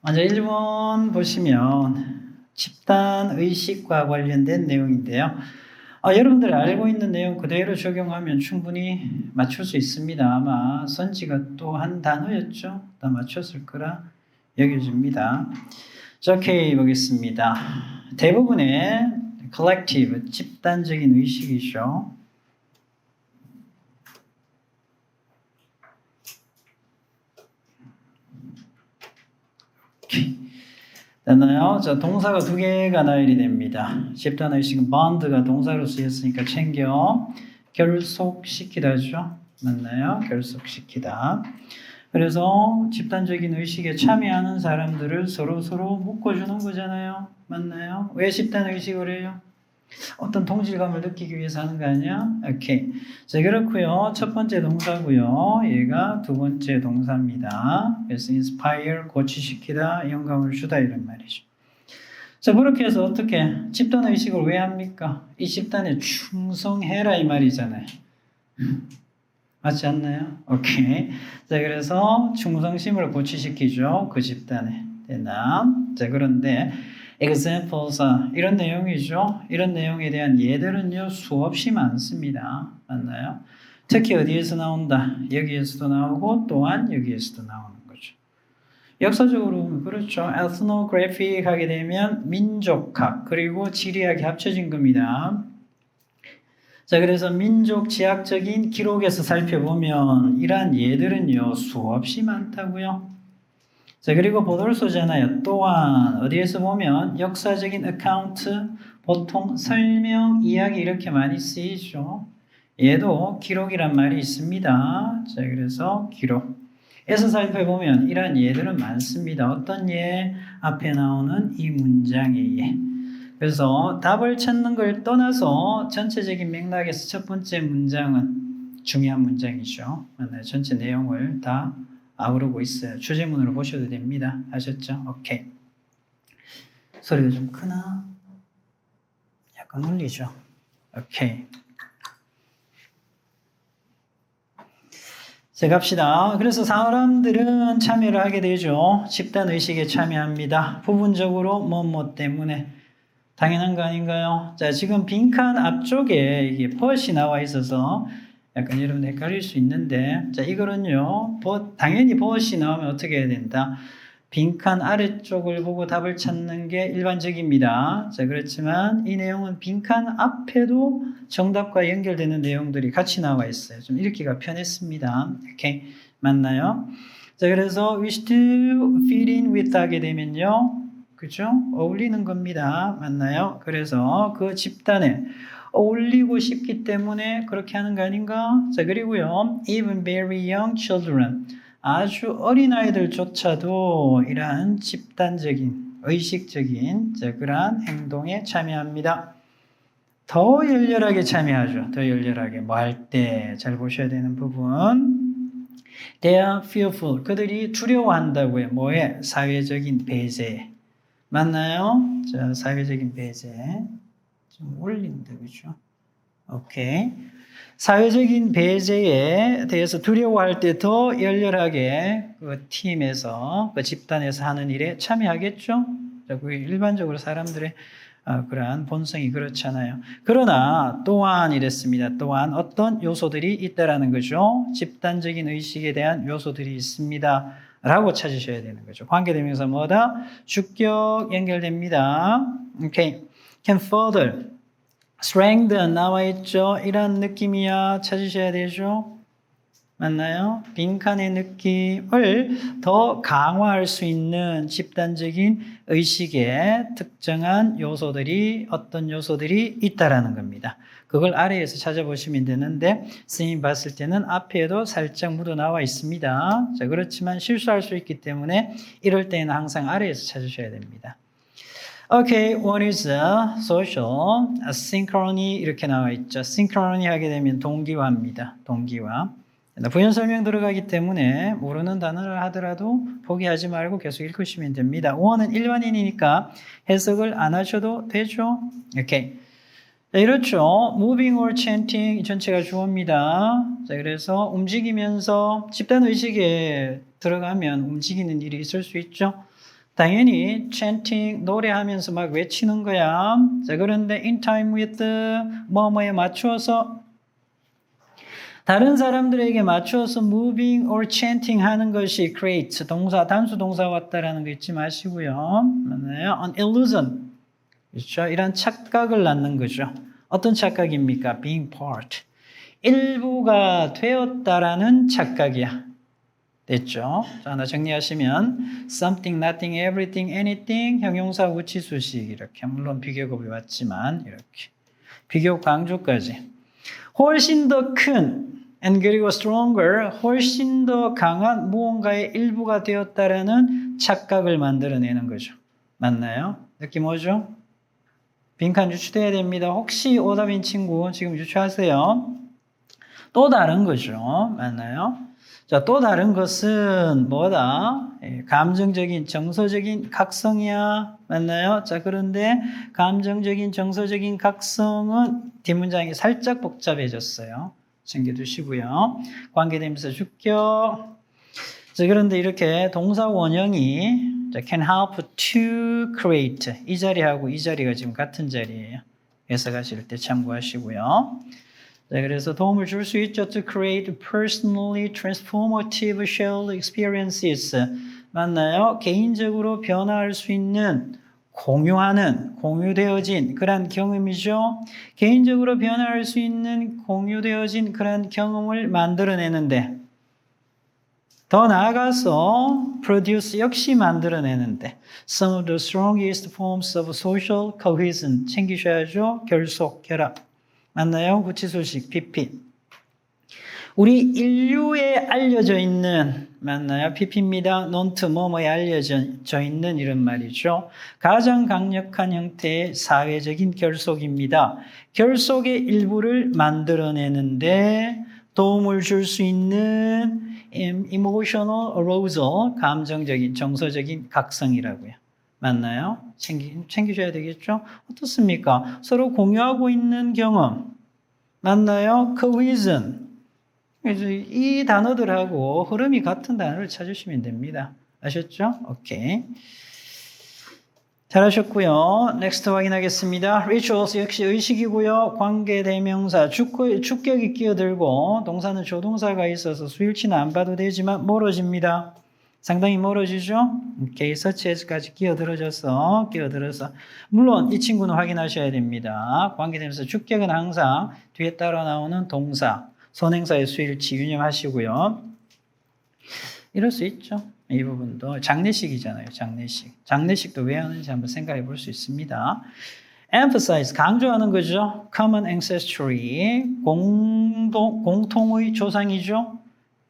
먼저 1번 보시면 집단의식과 관련된 내용인데요. 여러분들이 알고 있는 내용 그대로 적용하면 충분히 맞출 수 있습니다. 아마 선지가 또 한 단어였죠. 다 맞췄을 거라 여겨집니다. 자, 오케이 보겠습니다. 대부분의 collective, 집단적인 의식이죠. 됐나요? 자, 동사가 두 개가 나열이 됩니다. 집단의식은 bond가 동사로 쓰였으니까 챙겨 결속시키다죠. 맞나요? 결속시키다. 그래서 집단적인 의식에 참여하는 사람들을 서로 묶어주는 거잖아요. 맞나요? 왜 집단의식을 해요? 어떤 동질감을 느끼기 위해서 하는 거 아니야? 오케이. 자, 그렇고요. 첫 번째 동사고요. 얘가 두 번째 동사입니다. 그래서 inspire, 고취시키다, 영감을 주다 이런 말이죠. 자, 그렇게 해서 어떻게 집단의식을 왜 합니까? 이 집단에 충성해라 이 말이잖아요. 맞지 않나요? 오케이. 자, 그래서 충성심을 고취시키죠. 그 집단에. 되나? 자, 그런데 examples, 이런 내용이죠. 이런 내용에 대한 예들은요, 수없이 많습니다. 맞나요? 특히 어디에서 나온다? 여기에서도 나오고 또한 여기에서도 나오는 거죠. 역사적으로 그렇죠. ethnographic 하게 되면 민족학 그리고 지리학이 합쳐진 겁니다. 자, 그래서 민족 지학적인 기록에서 살펴보면 이러한 예들은요, 수없이 많다고요. 자, 그리고 보돌소잖아요. 또한 어디에서 보면 역사적인 어카운트, 보통 설명, 이야기 이렇게 많이 쓰이죠. 얘도 기록이란 말이 있습니다. 자, 그래서 기록에서 살펴보면 이러한 예들은 많습니다. 어떤 예? 앞에 나오는 이 문장의 예. 그래서 답을 찾는 걸 떠나서 전체적인 맥락에서 첫 번째 문장은 중요한 문장이죠. 전체 내용을 다 아우르고 있어요. 주제문으로 보셔도 됩니다. 아셨죠? 오케이. 소리가 좀 크나? 약간 울리죠? 오케이. 자, 갑시다. 그래서 사람들은 참여를 하게 되죠. 집단의식에 참여합니다. 부분적으로 뭐 때문에. 당연한 거 아닌가요? 자, 지금 빈칸 앞쪽에 이게 벗이 나와 있어서 약간 여러분 헷갈릴 수 있는데, 자, 이거는요, 당연히 벗이 나오면 어떻게 해야 된다? 빈칸 아래쪽을 보고 답을 찾는 게 일반적입니다. 자, 그렇지만 이 내용은 빈칸 앞에도 정답과 연결되는 내용들이 같이 나와 있어요. 좀 읽기가 편했습니다. 오케이. 맞나요? 자, 그래서 wish to fit in with 하게 되면요. 그죠? 어울리는 겁니다. 맞나요? 그래서 그 집단에 어울리고 싶기 때문에 그렇게 하는 거 아닌가? 자, 그리고요. Even very young children. 아주 어린 아이들조차도 이러한 집단적인, 의식적인 그러한 행동에 참여합니다. 더 열렬하게 참여하죠. 더 열렬하게. 뭐 할 때 잘 보셔야 되는 부분. They are fearful. 그들이 두려워한다고요. 뭐에? 사회적인 배제. 맞나요? 자, 사회적인 배제. 좀 울린다, 그죠? 오케이. 사회적인 배제에 대해서 두려워할 때 더 열렬하게 그 팀에서, 그 집단에서 하는 일에 참여하겠죠? 자, 그게 일반적으로 사람들의 그러한 본성이 그렇잖아요. 그러나 또한 이랬습니다. 또한 어떤 요소들이 있다라는 거죠. 집단적인 의식에 대한 요소들이 있습니다. 라고 찾으셔야 되는 거죠. 관계대명사 뭐다? 주격 연결됩니다. 오케이. Can further strengthen 나와 있죠. 이런 느낌이야 찾으셔야 되죠. 맞나요? 빈칸의 느낌을 더 강화할 수 있는 집단적인 의식의 특정한 요소들이 어떤 요소들이 있다라는 겁니다. 그걸 아래에서 찾아보시면 되는데 선생님 봤을 때는 앞에도 살짝 묻어 나와 있습니다. 자, 그렇지만 실수할 수 있기 때문에 이럴 때는 항상 아래에서 찾으셔야 됩니다. Okay, what is social synchrony 이렇게 나와 있죠. synchrony 하게 되면 동기화입니다. 동기화. 부연 설명 들어가기 때문에 모르는 단어를 하더라도 포기하지 말고 계속 읽으시면 됩니다. 원은 일반인이니까 해석을 안 하셔도 되죠. 오케이. 자, 이렇죠. moving or chanting 이 전체가 주어입니다. 자, 그래서 움직이면서 집단 의식에 들어가면 움직이는 일이 있을 수 있죠. 당연히 chanting 노래하면서 막 외치는 거야. 자, 그런데 in time with 뭐뭐에 맞추어서 다른 사람들에게 맞추어서 moving or chanting 하는 것이 create 동사 단수 동사 왔다라는 거 잊지 마시고요. 맞나요? An illusion. 그렇죠? 이런 착각을 낳는 거죠. 어떤 착각입니까? Being part. 일부가 되었다라는 착각이야. 됐죠? 자, 하나 정리하시면 something, nothing, everything, anything 형용사 우치수식 이렇게 물론 비교급이 왔지만 이렇게 비교 강조까지 훨씬 더 큰 and 그리고 stronger 훨씬 더 강한 무언가의 일부가 되었다라는 착각을 만들어내는 거죠. 맞나요? 느낌 오죠? 빈칸 유추돼야 됩니다. 혹시 오답인 친구 지금 유추하세요. 또 다른 거죠. 맞나요? 자, 또 다른 것은 뭐다? 감정적인, 정서적인 각성이야. 맞나요? 자, 그런데 감정적인, 정서적인 각성은 뒷문장이 살짝 복잡해졌어요. 챙겨두시고요. 관계대명사 주격. 자, 그런데 이렇게 동사 원형이 can help to create. 이 자리하고 이 자리가 지금 같은 자리예요. 해석하실 때 참고하시고요. 자, 그래서 도움을 줄 수 있죠. To create personally transformative shared experiences. 맞나요? 개인적으로 변화할 수 있는 공유하는, 공유되어진 그런 경험이죠. 개인적으로 변화할 수 있는 공유되어진 그런 경험을 만들어내는데 더 나아가서 produce 역시 만들어내는데 some of the strongest forms of social cohesion 챙기셔야죠. 결속, 결합. 맞나요? 구치소식, PP. 우리 인류에 알려져 있는, 맞나요? PP입니다. 논트, 뭐뭐에 알려져 있는 이런 말이죠. 가장 강력한 형태의 사회적인 결속입니다. 결속의 일부를 만들어내는데 도움을 줄 수 있는 emotional arousal, 감정적인, 정서적인 각성이라고요. 맞나요? 챙기셔야 되겠죠? 어떻습니까? 서로 공유하고 있는 경험. 맞나요? cohesion. 이 단어들하고 흐름이 같은 단어를 찾으시면 됩니다. 아셨죠? 오케이. 잘하셨고요. 넥스트 확인하겠습니다. rituals 역시 의식이고요. 관계대명사, 주격이 끼어들고 동사는 조동사가 있어서 수일치는 안 봐도 되지만 멀어집니다. 상당히 멀어지죠? 오케이, 서치에서까지 끼어들어서 물론 이 친구는 확인하셔야 됩니다. 관계대명사 주격은 항상 뒤에 따라 나오는 동사, 선행사의 수일치 유념하시고요. 이럴 수 있죠. 이 부분도 장례식이잖아요. 장례식도 왜 하는지 한번 생각해 볼 수 있습니다. emphasize, 강조하는 거죠. common ancestry, 공통의 조상이죠.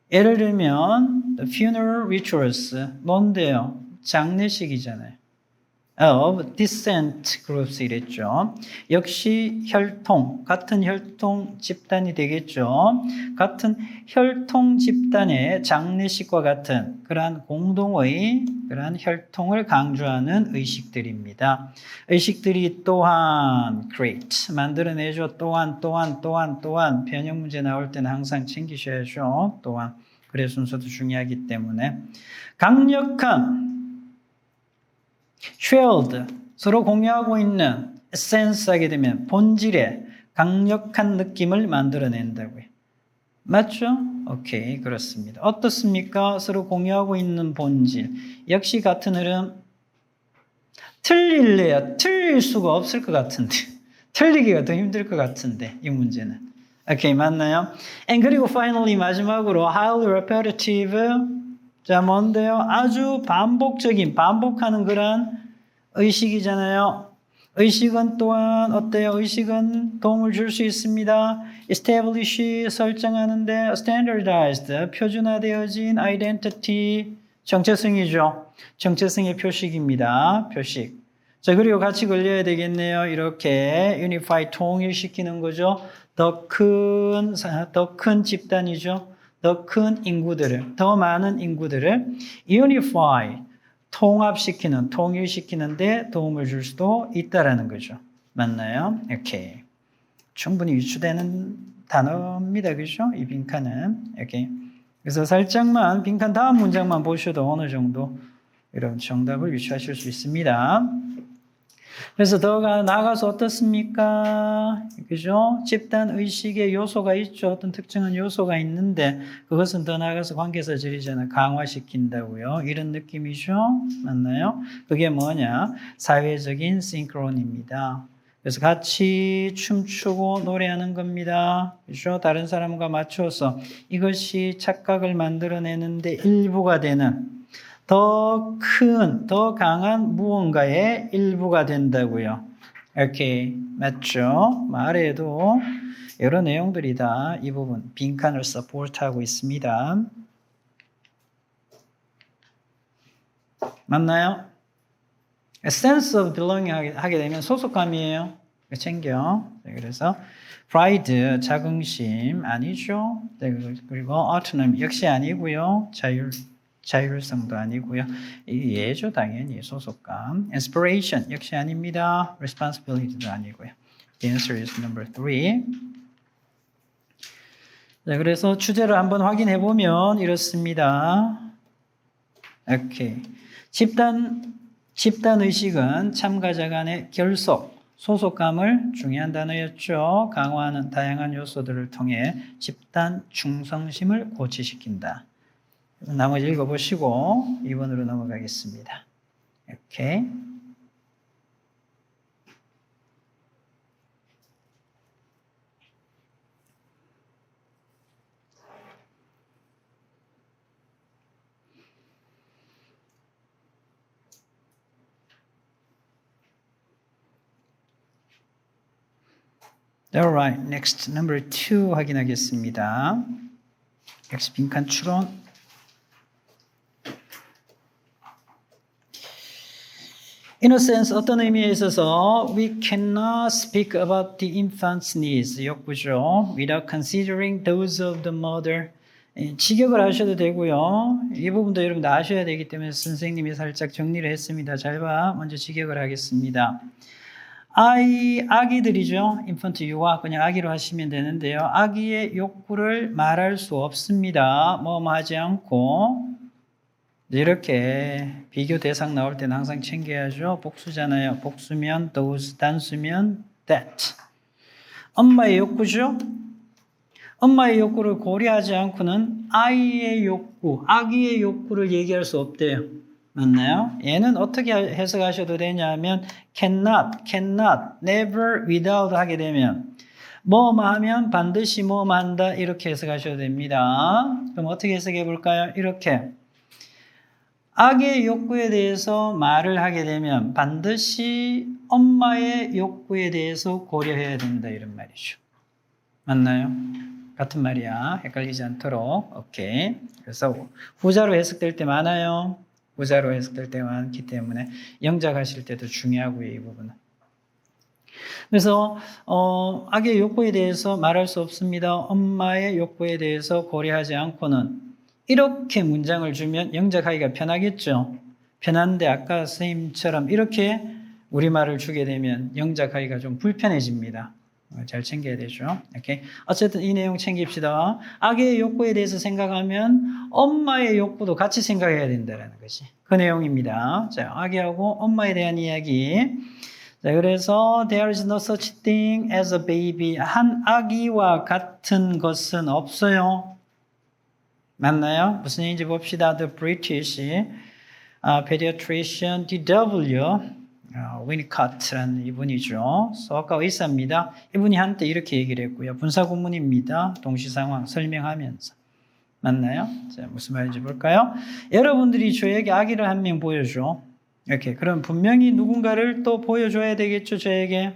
예를 들면 the funeral rituals, 뭔데요? 장례식이잖아요. of descent groups 이랬죠. 역시 혈통, 같은 혈통 집단이 되겠죠. 같은 혈통 집단의 장례식과 같은 그러한 공동의 그러한 혈통을 강조하는 의식들입니다. 의식들이 또한 create, 만들어내죠. 또한 변형 문제 나올 때는 항상 챙기셔야죠. 또한 그래 순서도 중요하기 때문에 강력한 shared, 서로 공유하고 있는 essence 하게 되면 본질의 강력한 느낌을 만들어낸다고요. 맞죠? 오케이, 그렇습니다. 어떻습니까? 서로 공유하고 있는 본질. 역시 같은 흐름. 틀릴 수가 없을 것 같은데. 틀리기가 더 힘들 것 같은데, 이 문제는. 오케이, 맞나요? And 그리고 finally 마지막으로 highly repetitive. 자, 뭔데요? 아주 반복하는 그런 의식이잖아요. 의식은 또한 어때요? 의식은 도움을 줄 수 있습니다. establish, 설정하는데 standardized, 표준화되어진 identity, 정체성이죠. 정체성의 표식입니다. 표식. 자, 그리고 같이 걸려야 되겠네요. 이렇게 unify, 통일시키는 거죠. 더 큰 집단이죠. 더 큰 인구들을, 더 많은 인구들을 unify, 통일시키는데 도움을 줄 수도 있다라는 거죠. 맞나요? 오케이. 충분히 유추되는 단어입니다. 그죠? 이 빈칸은. 오케이. 그래서 살짝만 빈칸 다음 문장만 보셔도 어느 정도 이런 정답을 유추하실 수 있습니다. 그래서 더 나아가서 어떻습니까? 그죠? 집단 의식의 요소가 있죠. 어떤 특정한 요소가 있는데 그것은 더 나아가서 관계사절이잖아요. 강화시킨다고요. 이런 느낌이죠. 맞나요? 그게 뭐냐? 사회적인 싱크론입니다. 그래서 같이 춤추고 노래하는 겁니다. 그죠? 다른 사람과 맞춰서 이것이 착각을 만들어내는데 일부가 되는 더 큰, 더 강한 무언가의 일부가 된다고요. 이렇게 맞죠? 말에도 여러 내용들이 다 이 부분 빈칸을 서포트하고 있습니다. 맞나요? sense of belonging 하게 되면 소속감이에요. 챙겨. 그래서 pride, 자긍심 아니죠. 그리고 autonomy 역시 아니고요. 자율성도 아니고요. 예죠, 당연히 소속감. inspiration 역시 아닙니다. responsibility도 아니고요. The answer is number 3. 자, 그래서 주제를 한번 확인해 보면 이렇습니다. 오케이. 집단 의식은 참가자 간의 결속, 소속감을 중요한 단어였죠. 강화하는 다양한 요소들을 통해 집단 충성심을 고취시킨다. 나머지 읽어보시고 2번으로 넘어가겠습니다. 오케이. Alright, next number 2 확인하겠습니다. X 빈칸 추론. In a sense, 어떤 의미에 있어서 we cannot speak about the infant's needs, 욕구죠. without considering those of the mother. 직역을 하셔도 되고요. 이 부분도 여러분들 아셔야 되기 때문에 선생님이 살짝 정리를 했습니다. 잘 봐. 먼저 직역을 하겠습니다. 아기들이죠. infant 유아 그냥 아기로 하시면 되는데요. 아기의 욕구를 말할 수 없습니다. 뭐 하지 않고 이렇게 비교 대상 나올 때는 항상 챙겨야죠. 복수잖아요. 복수면 those, 단수면 that. 엄마의 욕구죠. 엄마의 욕구를 고려하지 않고는 아이의 욕구, 아기의 욕구를 얘기할 수 없대요. 맞나요? 얘는 어떻게 해석하셔도 되냐면 cannot, never, without 하게 되면 뭐뭐 하면 반드시 뭐뭐 한다 이렇게 해석하셔도 됩니다. 그럼 어떻게 해석해 볼까요? 이렇게 아기의 욕구에 대해서 말을 하게 되면 반드시 엄마의 욕구에 대해서 고려해야 된다 이런 말이죠. 맞나요? 같은 말이야. 헷갈리지 않도록. 오케이. 그래서 후자로 해석될 때 많아요. 후자로 해석될 때가 많기 때문에 영작하실 때도 중요하고요. 이 부분은. 그래서 아기의 욕구에 대해서 말할 수 없습니다. 엄마의 욕구에 대해서 고려하지 않고는 이렇게 문장을 주면 영작하기가 편하겠죠. 편한데 아까 선생님처럼 이렇게 우리말을 주게 되면 영작하기가 좀 불편해집니다. 잘 챙겨야 되죠. 오케이. 어쨌든 이 내용 챙깁시다. 아기의 욕구에 대해서 생각하면 엄마의 욕구도 같이 생각해야 된다는 것이 그 내용입니다. 자, 아기하고 엄마에 대한 이야기. 자, 그래서 there is no such thing as a baby. 한 아기와 같은 것은 없어요. 맞나요? 무슨 얘기인지 봅시다. The British pediatrician D.W. 위니카트라는 이분이죠. 소아과 의사입니다. 이분이 한때 이렇게 얘기를 했고요. 분사구문입니다. 동시상황 설명하면서. 맞나요? 자, 무슨 말인지 볼까요? 여러분들이 저에게 아기를 한 명 보여줘. 이렇게. 그럼 분명히 누군가를 또 보여줘야 되겠죠, 저에게.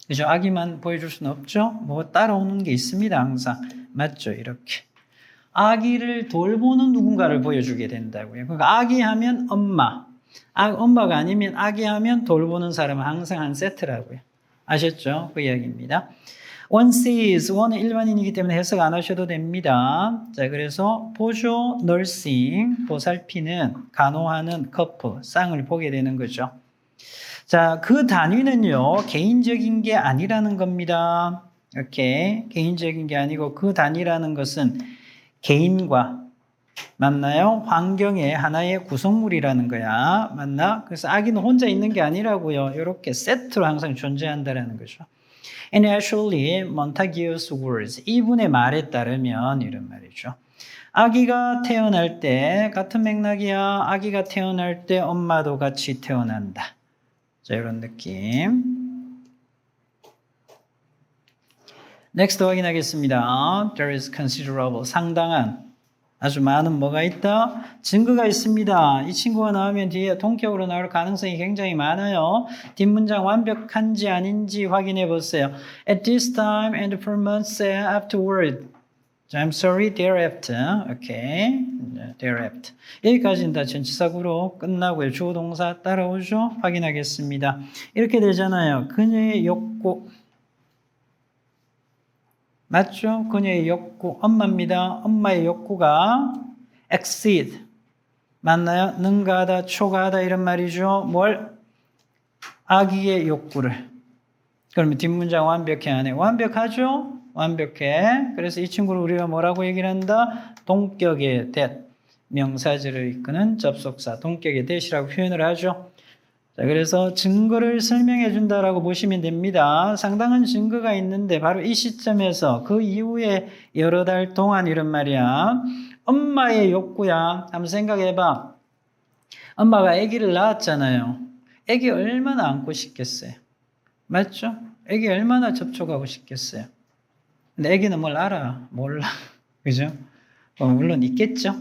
그죠? 아기만 보여줄 수는 없죠? 뭐 따라오는 게 있습니다, 항상. 맞죠? 이렇게. 아기를 돌보는 누군가를 보여주게 된다고요. 그러니까 아기 하면 엄마. 엄마가 아니면 아기 하면 돌보는 사람은 항상 한 세트라고요. 아셨죠? 그 이야기입니다. One sees, one은 일반인이기 때문에 해석 안 하셔도 됩니다. 자, 그래서 보조, nursing, 보살피는, 간호하는 커플, 쌍을 보게 되는 거죠. 자, 그 단위는요, 개인적인 게 아니라는 겁니다. 이렇게 개인적인 게 아니고 그 단위라는 것은 개인과 맞나요? 환경의 하나의 구성물이라는 거야. 맞나? 그래서 아기는 혼자 있는 게 아니라고요. 이렇게 세트로 항상 존재한다라는 거죠. And actually, Montague's words, 이분의 말에 따르면 이런 말이죠. 아기가 태어날 때 같은 맥락이야. 아기가 태어날 때 엄마도 같이 태어난다. 자, 이런 느낌. Next 확인하겠습니다. There is considerable, 상당한, 아주 많은 뭐가 있다? 증거가 있습니다. 이 친구가 나오면 뒤에 동격으로 나올 가능성이 굉장히 많아요. 뒷문장 완벽한지 아닌지 확인해 보세요. At this time and for months afterward. I'm sorry, thereafter. Okay. thereafter. 여기까지는 다 전치사구로 끝나고요. 주어 동사 따라오죠? 확인하겠습니다. 이렇게 되잖아요. 그녀의 욕구. 맞죠? 그녀의 욕구, 엄마입니다. 엄마의 욕구가 exceed. 맞나요? 능가하다, 초과하다 이런 말이죠. 뭘? 아기의 욕구를. 그러면 뒷문장 완벽해 안 해? 완벽하죠? 완벽해. 그래서 이 친구를 우리가 뭐라고 얘기를 한다? 동격의 that. 명사절을 이끄는 접속사. 동격의 that이라고 표현을 하죠. 자, 그래서 증거를 설명해 준다라고 보시면 됩니다. 상당한 증거가 있는데 바로 이 시점에서 그 이후에 여러 달 동안 이런 말이야. 엄마의 욕구야. 한번 생각해 봐. 엄마가 아기를 낳았잖아요. 아기 얼마나 안고 싶겠어요? 맞죠? 아기 얼마나 접촉하고 싶겠어요? 근데 아기는 뭘 알아? 몰라. 그죠? 물론 있겠죠?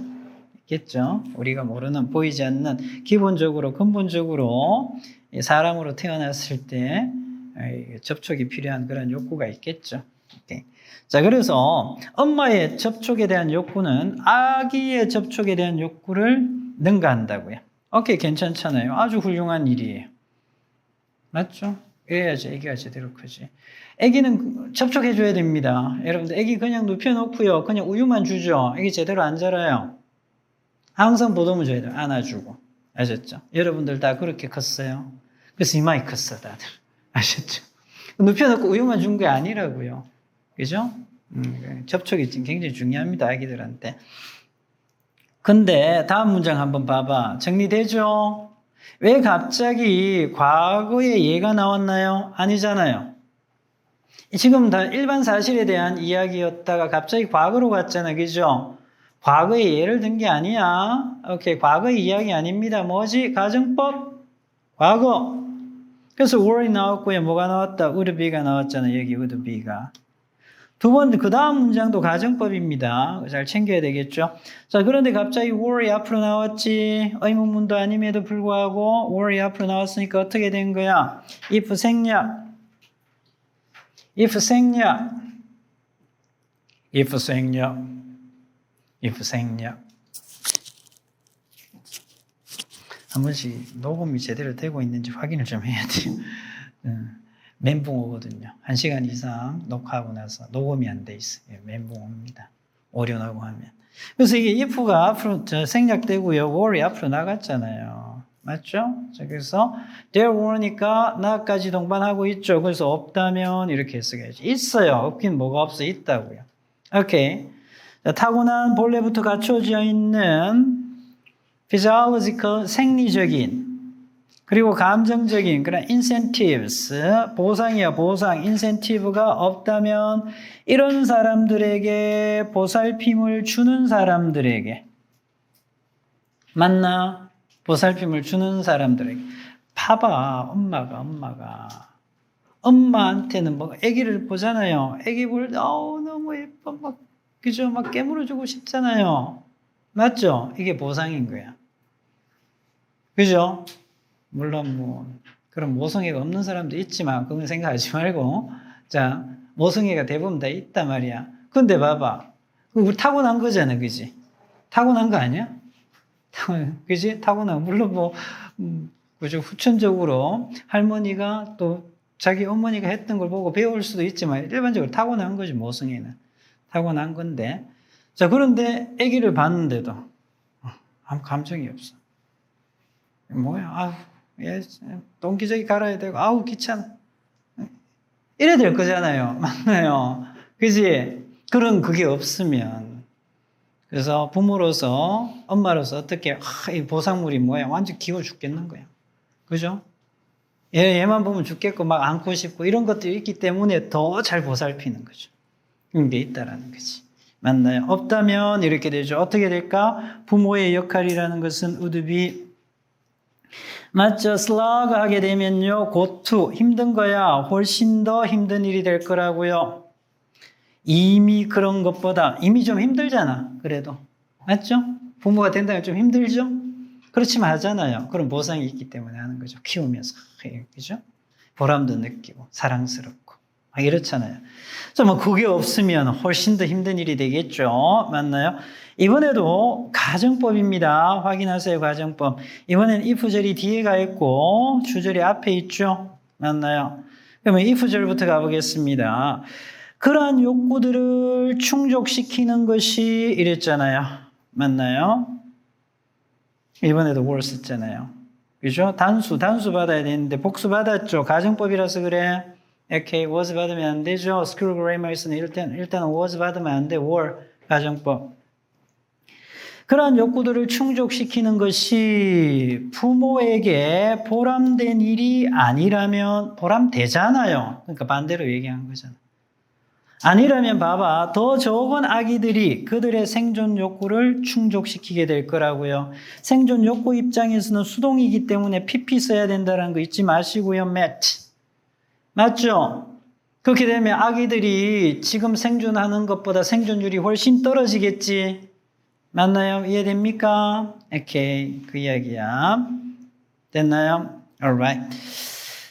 있겠죠. 우리가 모르는, 보이지 않는, 기본적으로, 근본적으로 사람으로 태어났을 때 접촉이 필요한 그런 욕구가 있겠죠. 오케이. 자, 그래서 엄마의 접촉에 대한 욕구는 아기의 접촉에 대한 욕구를 능가한다고요. 오케이, 괜찮잖아요. 아주 훌륭한 일이에요. 맞죠? 이래야지 아기가 제대로 크지. 아기는 접촉해줘야 됩니다. 여러분들, 아기 그냥 눕혀놓고요. 그냥 우유만 주죠. 아기 제대로 안 자라요. 항상 보듬어 줘야 돼요. 안아주고. 아셨죠? 여러분들 다 그렇게 컸어요. 그래서 이마이 컸어, 다들. 아셨죠? 눕혀놓고 우유만 준 게 아니라고요. 그죠? 접촉이 굉장히 중요합니다, 아기들한테. 근데 다음 문장 한번 봐봐. 정리되죠? 왜 갑자기 과거의 예가 나왔나요? 아니잖아요. 지금 다 일반 사실에 대한 이야기였다가 갑자기 과거로 갔잖아요. 그죠? 과거의 예를 든 게 아니야. 오케이, 과거의 이야기 아닙니다. 뭐지? 가정법? 과거. 그래서 were이 나왔고요. 뭐가 나왔다? would be가 나왔잖아요. 여기 would be가. 두 번째, 그 다음 문장도 가정법입니다. 잘 챙겨야 되겠죠? 자, 그런데 갑자기 were이 앞으로 나왔지. 의문문도 아님에도 불구하고 were이 앞으로 나왔으니까 어떻게 된 거야? if 생략. if 생략. if 생략. if 생략. 한 번씩 녹음이 제대로 되고 있는지 확인을 좀 해야 돼요. 멘붕 오거든요. 1시간 이상 녹화하고 나서 녹음이 안 돼 있어요. 멘붕 옵니다. 오류나고 하면. 그래서 이게 if가 앞으로 생략되고요. were이 앞으로 나갔잖아요. 맞죠? 자, 그래서 there were니까 나까지 동반하고 있죠. 그래서 없다면 이렇게 해석해야지. 있어요. 없긴 뭐가 없어? 있다고요. 오케이. 자, 타고난 본래부터 갖춰져 있는 physiological 생리적인 그리고 감정적인 그런 incentives 보상이야 보상 incentive가 없다면 이런 사람들에게 보살핌을 주는 사람들에게 맞나? 보살핌을 주는 사람들에게 봐봐 엄마한테는 뭐 아기를 보잖아요. 아기 볼 때 너무 예뻐 막 그죠? 막 깨물어주고 싶잖아요. 맞죠? 이게 보상인 거야. 그죠? 물론 뭐 그런 모성애가 없는 사람도 있지만 그건 생각하지 말고 자 모성애가 대부분 다 있단 말이야. 근데 봐봐. 우리 타고난 거잖아. 그지? 타고난 거 아니야? 그지? 타고난 물론 뭐 그죠? 후천적으로 할머니가 또 자기 어머니가 했던 걸 보고 배울 수도 있지만 일반적으로 타고난 거지 모성애는. 타고난 건데 자 그런데 아기를 봤는데도 아무 감정이 없어. 뭐야? 아우 예, 동기저귀 갈아야 되고 아우 귀찮아. 이래 될 거잖아요. 맞나요? 그지? 그런 그게 없으면 그래서 부모로서, 엄마로서 어떻게, 이 보상물이 뭐야? 완전 귀여워 죽겠는 거야. 그죠? 얘만 보면 죽겠고, 막 안고 싶고, 이런 것들이 있기 때문에 더 잘 보살피는 거죠. 그런 게 있다라는 거지. 맞나요? 없다면 이렇게 되죠. 어떻게 될까? 부모의 역할이라는 것은 우드비 맞죠? 슬러그 하게 되면요. 고투, 힘든 거야. 훨씬 더 힘든 일이 될 거라고요. 이미 그런 것보다, 이미 좀 힘들잖아. 그래도. 맞죠? 부모가 된다면 좀 힘들죠? 그렇지만 하잖아요. 그런 보상이 있기 때문에 하는 거죠. 키우면서. 그죠? 보람도 느끼고, 사랑스럽고. 이렇잖아요. 뭐 그게 없으면 훨씬 더 힘든 일이 되겠죠. 맞나요? 이번에도 가정법입니다. 확인하세요. 가정법. 이번에는 if절이 뒤에 가 있고 주절이 앞에 있죠. 맞나요? 그러면 if절부터 가보겠습니다. 그러한 욕구들을 충족시키는 것이 이랬잖아요. 맞나요? 이번에도 were 썼잖아요. 그죠? 단수 받아야 되는데 복수 받았죠. 가정법이라서 그래. 오케이, was 받으면 안 되죠. School Grammar에서는 일단 was 받으면 안 돼. were 가정법. 그러한 욕구들을 충족시키는 것이 부모에게 보람된 일이 아니라면 보람되잖아요. 그러니까 반대로 얘기한 거잖아. 아니라면 봐봐. 더 적은 아기들이 그들의 생존 욕구를 충족시키게 될 거라고요. 생존 욕구 입장에서는 수동이기 때문에 PP 써야 된다는 거 잊지 마시고요. met. 맞죠? 그렇게 되면 아기들이 지금 생존하는 것보다 생존율이 훨씬 떨어지겠지. 맞나요? 이해됩니까? 오케이. 그 이야기야. 됐나요? Alright.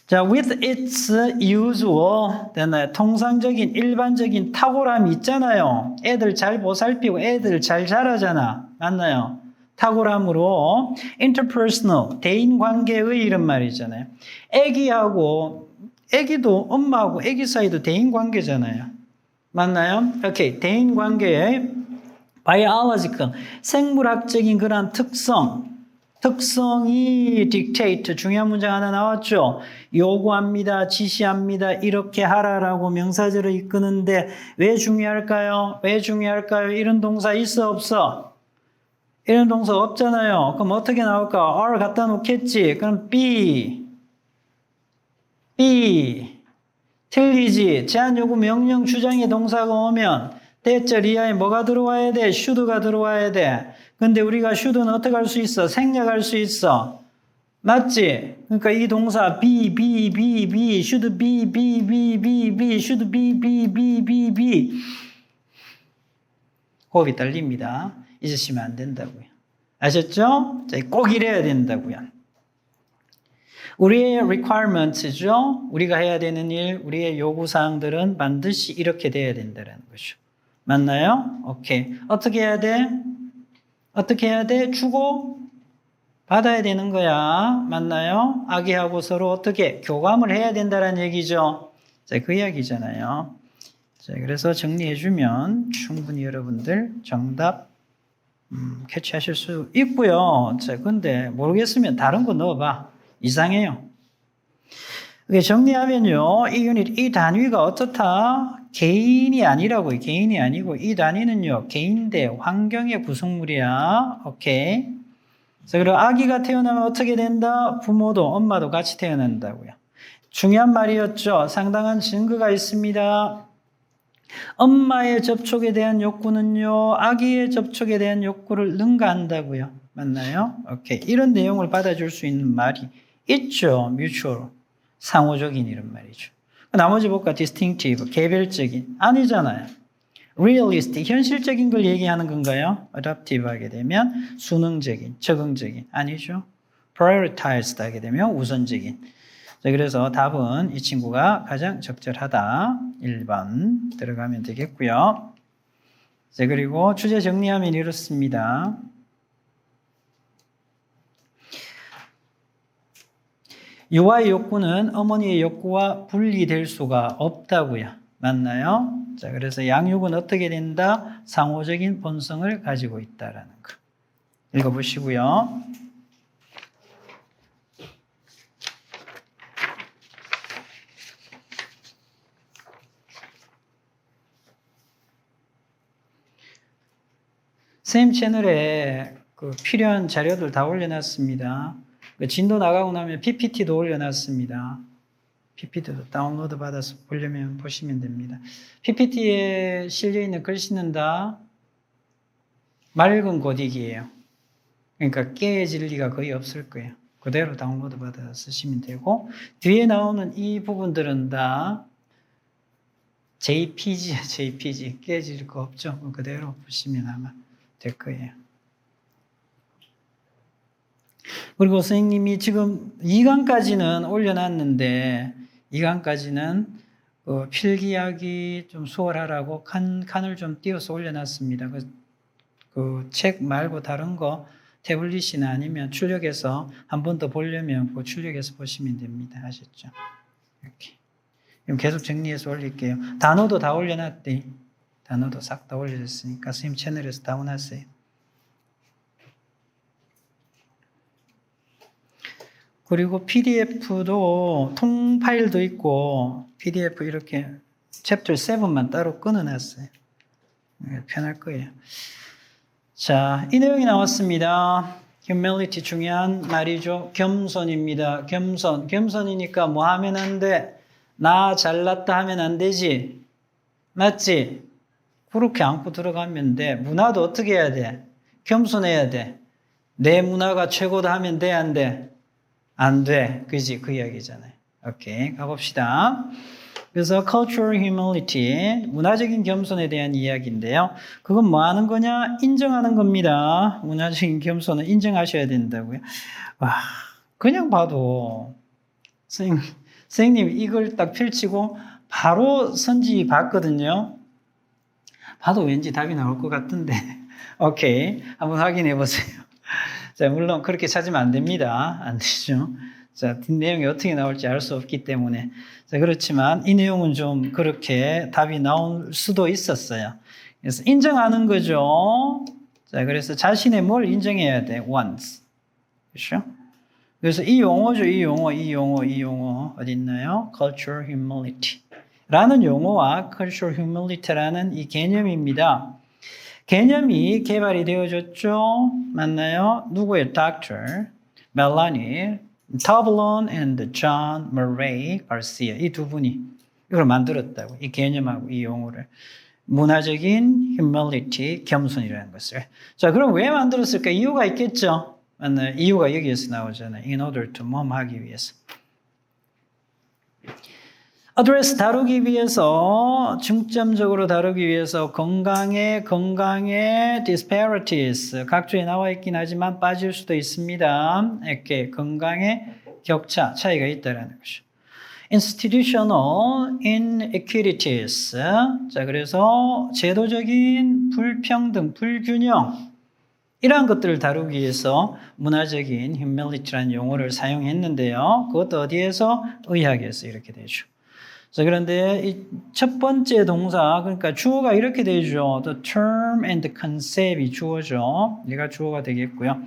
자, with its usual, 됐나요? 통상적인, 일반적인 탁월함이 있잖아요. 애들 잘 보살피고 애들 잘 자라잖아. 맞나요? 탁월함으로 interpersonal, 대인관계의 이런 말이잖아요. 애기도 엄마하고 애기 사이도 대인관계잖아요. 맞나요? 오케이. 대인관계의 biological, 생물학적인 그런 특성이 dictate, 중요한 문장 하나 나왔죠. 요구합니다, 지시합니다, 이렇게 하라라고 명사절을 이끄는데 왜 중요할까요? 이런 동사 있어, 없어? 이런 동사 없잖아요. 그럼 어떻게 나올까? R 갖다 놓겠지. 그럼 be. 틀리지. 제한 요구 명령 주장의 동사가 오면 대절 이하에 뭐가 들어와야 돼? should가 들어와야 돼. 근데 우리가 should는 어떻게 할 수 있어? 생략할 수 있어. 맞지? 그러니까 이 동사 be, should be, should be. 호흡이 떨립니다. 잊으시면 안 된다고요. 아셨죠? 꼭 이래야 된다고요. 우리의 requirements죠. 우리가 해야 되는 일, 우리의 요구사항들은 반드시 이렇게 돼야 된다는 거죠. 맞나요? 오케이. 어떻게 해야 돼? 주고 받아야 되는 거야. 맞나요? 아기하고 서로 어떻게 교감을 해야 된다는 얘기죠. 자, 그 이야기잖아요. 자, 그래서 정리해주면 충분히 여러분들 정답 캐치하실 수 있고요. 자, 근데 모르겠으면 다른 거 넣어봐. 이상해요. 정리하면요. 이 유닛, 이 단위가 어떻다? 개인이 아니라고요. 개인이 아니고 이 단위는요. 개인 대 환경의 구성물이야. 오케이. 그리고 아기가 태어나면 어떻게 된다? 부모도 엄마도 같이 태어난다고요. 중요한 말이었죠. 상당한 증거가 있습니다. 엄마의 접촉에 대한 욕구는요. 아기의 접촉에 대한 욕구를 능가한다고요. 맞나요? 오케이. 이런 내용을 받아줄 수 있는 말이 있죠. mutual. 상호적인 이런 말이죠. 나머지 볼까? distinctive. 개별적인. 아니잖아요. realistic. 현실적인 걸 얘기하는 건가요? adaptive 하게 되면 수능적인, 적응적인. 아니죠. prioritized 하게 되면 우선적인. 자, 그래서 답은 이 친구가 가장 적절하다. 1번 들어가면 되겠고요. 자, 그리고 주제 정리하면 이렇습니다. 유아의 욕구는 어머니의 욕구와 분리될 수가 없다고요. 맞나요? 자, 그래서 양육은 어떻게 된다? 상호적인 본성을 가지고 있다라는 거. 읽어보시고요. 선생님 채널에 그 필요한 자료들 다 올려놨습니다. 그 진도 나가고 나면 PPT도 올려놨습니다. PPT도 다운로드 받아서 보려면 보시면 됩니다. PPT에 실려있는 글씨는 다 맑은 고딕이에요. 그러니까 깨질 리가 거의 없을 거예요. 그대로 다운로드 받아서 쓰시면 되고, 뒤에 나오는 이 부분들은 다 JPG야, JPG. 깨질 거 없죠? 그대로 보시면 아마 될 거예요. 그리고 선생님이 지금 2강까지는 올려놨는데, 2강까지는 필기하기 좀 수월하라고 칸을 좀 띄워서 올려놨습니다. 그 책 말고 다른 거 태블릿이나 아니면 출력해서 한 번 더 보려면 그 출력해서 보시면 됩니다. 아셨죠? 이렇게. 그럼 계속 정리해서 올릴게요. 단어도 다 올려놨대. 단어도 싹 다 올려졌으니까 선생님 채널에서 다운하세요. 그리고 PDF도 통 파일도 있고 PDF 이렇게 챕터 7만 따로 끊어놨어요. 편할 거예요. 자, 이 내용이 나왔습니다. humility 중요한 말이죠. 겸손입니다. 겸손. 겸손이니까 뭐 하면 안 돼? 나 잘났다 하면 안 되지. 맞지? 그렇게 안고 들어가면 돼. 문화도 어떻게 해야 돼? 겸손해야 돼. 내 문화가 최고다 하면 돼, 안 돼? 안 돼. 그지? 그 이야기잖아요. 오케이. 가봅시다. 그래서 cultural humility, 문화적인 겸손에 대한 이야기인데요. 그건 뭐 하는 거냐? 인정하는 겁니다. 문화적인 겸손은 인정하셔야 된다고요. 와, 그냥 봐도 선생님 이걸 딱 펼치고 바로 선지 봤거든요. 봐도 왠지 답이 나올 것 같은데. 오케이. 한번 확인해 보세요. 자, 물론 그렇게 찾으면 안 됩니다. 안 되죠. 자, 뒷내용이 어떻게 나올지 알 수 없기 때문에. 자, 그렇지만 이 내용은 좀 그렇게 답이 나올 수도 있었어요. 그래서 인정하는 거죠. 자, 그래서 자신의 뭘 인정해야 돼? once. 그렇죠? 그래서 이 용어죠. 이 용어. 어디 있나요? cultural humility. 라는 용어와 cultural humility라는 이 개념입니다. 개념이 개발이 되어졌죠. 맞나요? 누구의 Dr. 멜라니 타블론 and 존 머레이 가르시아 이 두 분이 이걸 만들었다고. 이 개념하고 이 용어를. 문화적인 humility, 겸손이라는 것을. 자, 그럼 왜 만들었을까? 이유가 있겠죠. 맞나요? 이유가 여기에서 나오잖아요. In order to 뭐 하기 위해서. address 다루기 위해서, 중점적으로 다루기 위해서 건강의 disparities, 각주에 나와 있긴 하지만 빠질 수도 있습니다. 이렇게 건강의 격차, 차이가 있다는 것이죠. institutional inequities, 자, 그래서 제도적인 불평등, 불균형, 이러한 것들을 다루기 위해서 문화적인 humility라는 용어를 사용했는데요. 그것도 어디에서? 의학에서 이렇게 되죠. 자, 그런데 이 첫 번째 동사, 그러니까 주어가 이렇게 되죠. The term and the concept이 주어죠. 얘가 주어가 되겠고요.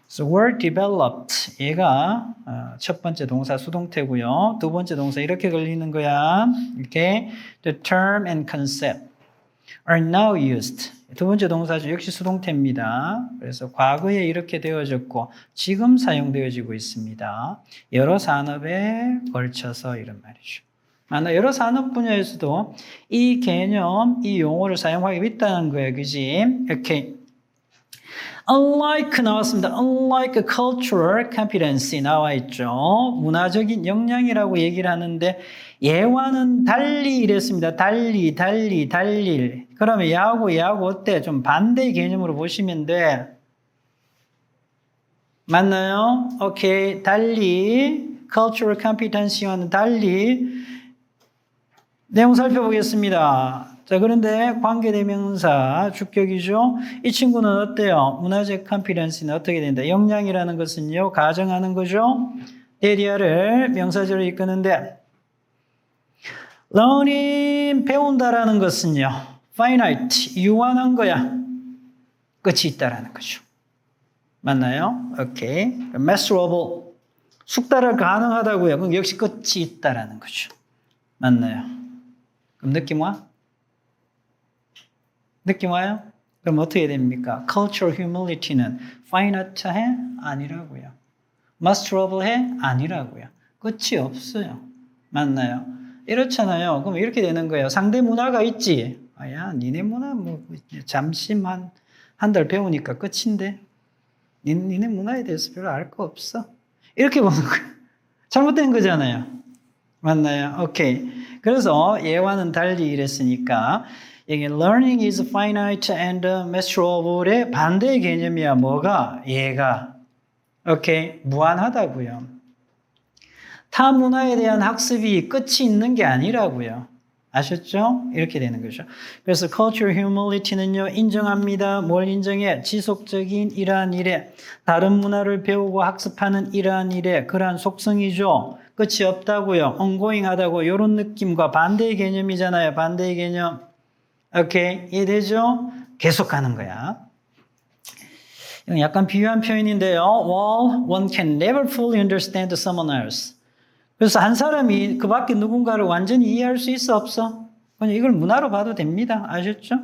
So were developed. 얘가 첫 번째 동사 수동태고요. 두 번째 동사 이렇게 걸리는 거야. 이렇게 the term and concept are now used. 두 번째 동사죠. 역시 수동태입니다. 그래서 과거에 이렇게 되어졌고 지금 사용되어지고 있습니다. 여러 산업에 걸쳐서 이런 말이죠. 여러 산업 분야에서도 이 개념, 이 용어를 사용하고 있다는 거예요. 그지? 이렇게. Unlike 나왔습니다. Unlike cultural competency 나와 있죠. 문화적인 역량이라고 얘기를 하는데 얘와는 달리 이랬습니다. 달리. 그러면 얘하고 어때? 좀 반대의 개념으로 보시면 돼. 맞나요? 오케이. 달리. cultural competency와는 달리. 내용 살펴보겠습니다. 자, 그런데 관계대명사 주격이죠. 이 친구는 어때요? 문화적 컴피던스는 어떻게 된다? 역량이라는 것은요, 가정하는 거죠. 데리아를 명사절로 이끄는데 learning, 배운다라는 것은요, finite, 유한한 거야. 끝이 있다라는 거죠. 맞나요? 오케이. measurable, 숙달할 가능하다고요. 그럼 역시 끝이 있다라는 거죠. 맞나요? 그럼 느낌 와? 느낌 와요? 그럼 어떻게 됩니까? cultural humility는 finite해? 아니라고요. masterable해? 아니라고요. 끝이 없어요. 맞나요? 이렇잖아요. 그럼 이렇게 되는 거예요. 상대 문화가 있지. 야, 니네 문화 뭐 잠시만 한 달 배우니까 끝인데. 니네 문화에 대해서 별로 알 거 없어. 이렇게 보는 거예요. 잘못된 거잖아요. 맞나요? 오케이. 그래서 얘와는 달리 이랬으니까 여기 learning is finite and measurable의 반대의 개념이야. 뭐가? 얘가. 오케이. 무한하다고요. 타 문화에 대한 학습이 끝이 있는 게 아니라고요. 아셨죠? 이렇게 되는 거죠. 그래서 cultural humility는요, 인정합니다. 뭘 인정해? 지속적인 이러한 일에, 다른 문화를 배우고 학습하는 이러한 일에, 그러한 속성이죠. 끝이 없다고요. ongoing 하다고, 이런 느낌과 반대의 개념이잖아요. 반대의 개념. 오케이. 이해되죠? 계속 가는 거야. 이건 약간 비유한 표현인데요. Well, one can never fully understand someone else. 그래서 한 사람이 그 밖에 누군가를 완전히 이해할 수 있어 없어? 그냥 이걸 문화로 봐도 됩니다. 아셨죠?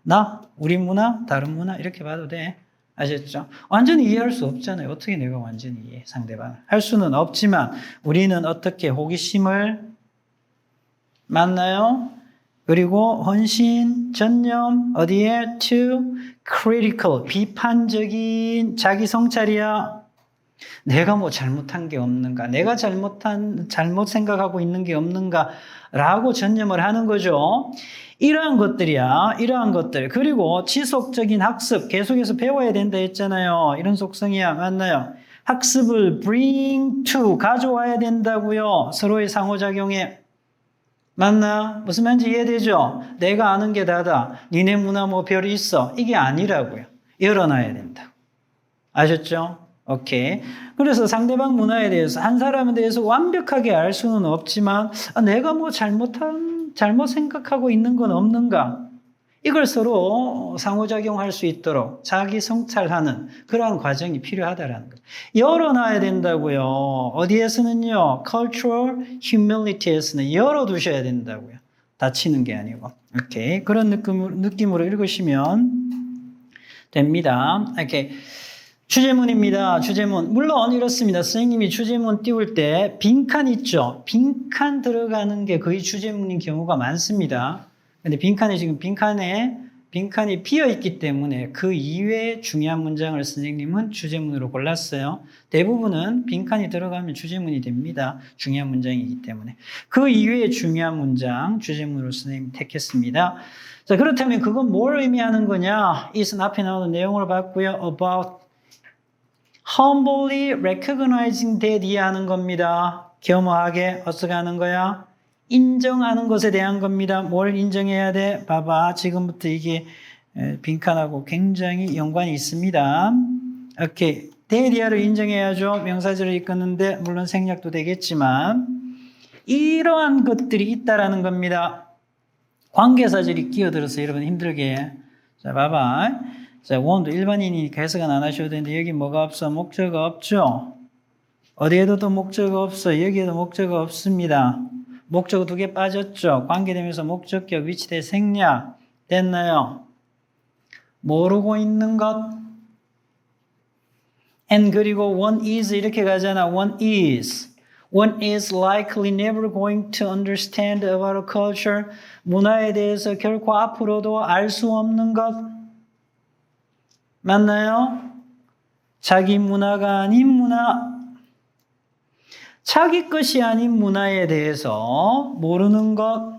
나, 우리 문화, 다른 문화 이렇게 봐도 돼. 아셨죠? 완전히 이해할 수 없잖아요. 어떻게 내가 완전히 이해해 상대방을. 할 수는 없지만 우리는 어떻게 호기심을 만나요? 그리고 헌신, 전념, 어디에? to critical, 비판적인 자기 성찰이야. 내가 뭐 잘못한 게 없는가? 내가 잘못 생각하고 있는 게 없는가? 라고 전념을 하는 거죠. 이러한 것들이야. 이러한 것들. 그리고 지속적인 학습. 계속해서 배워야 된다 했잖아요. 이런 속성이야. 맞나요? 학습을 bring to. 가져와야 된다고요. 서로의 상호작용에. 맞나? 무슨 말인지 이해되죠? 내가 아는 게 다다. 니네 문화 뭐 별이 있어. 이게 아니라고요. 열어놔야 된다. 아셨죠? 오케이. 그래서 상대방 문화에 대해서 한 사람에 대해서 완벽하게 알 수는 없지만 내가 뭐 잘못 생각하고 있는 건 없는가? 이걸 서로 상호작용할 수 있도록 자기 성찰하는 그러한 과정이 필요하다라는 거예요. 열어놔야 된다고요. 어디에서는요? cultural humility에서는 열어두셔야 된다고요. 닫히는 게 아니고. 오케이. 그런 느낌으로 읽으시면 됩니다. 오케이. 주제문입니다. 주제문. 물론 이렇습니다. 선생님이 주제문 띄울 때 빈칸 있죠? 빈칸 들어가는 게 거의 주제문인 경우가 많습니다. 근데 빈칸이 비어 있기 때문에 그 이외의 중요한 문장을 선생님은 주제문으로 골랐어요. 대부분은 빈칸이 들어가면 주제문이 됩니다. 중요한 문장이기 때문에. 그 이외의 중요한 문장 주제문으로 선생님이 택했습니다. 자, 그렇다면 그건 뭘 의미하는 거냐? is는 앞에 나오는 내용을 봤고요. about humbly recognizing that 이해하는 겁니다. 겸허하게 어떻게 하는 거야? 인정하는 것에 대한 겁니다. 뭘 인정해야 돼? 봐봐. 지금부터 이게 빈칸하고 굉장히 연관이 있습니다. 오케이. that이야를 인정해야죠. 명사절을 이끄는데 물론 생략도 되겠지만 이러한 것들이 있다라는 겁니다. 관계사절이 끼어들어서 여러분 힘들게 해. 자, 봐봐. 자, 원도 일반인이니까 해석은 안 하셔도 되는데 여기 뭐가 없어? 목적어 없죠? 어디에도 또 목적어 없어. 여기에도 목적어 없습니다. 목적어 2개 빠졌죠? 관계되면서 목적격, 위치대 생략. 됐나요? 모르고 있는 것. and 그리고 one is 이렇게 가잖아. one is. One is likely never going to understand about a culture. 문화에 대해서 결코 앞으로도 알 수 없는 것. 맞나요? 자기 문화가 아닌 문화. 자기 것이 아닌 문화에 대해서 모르는 것.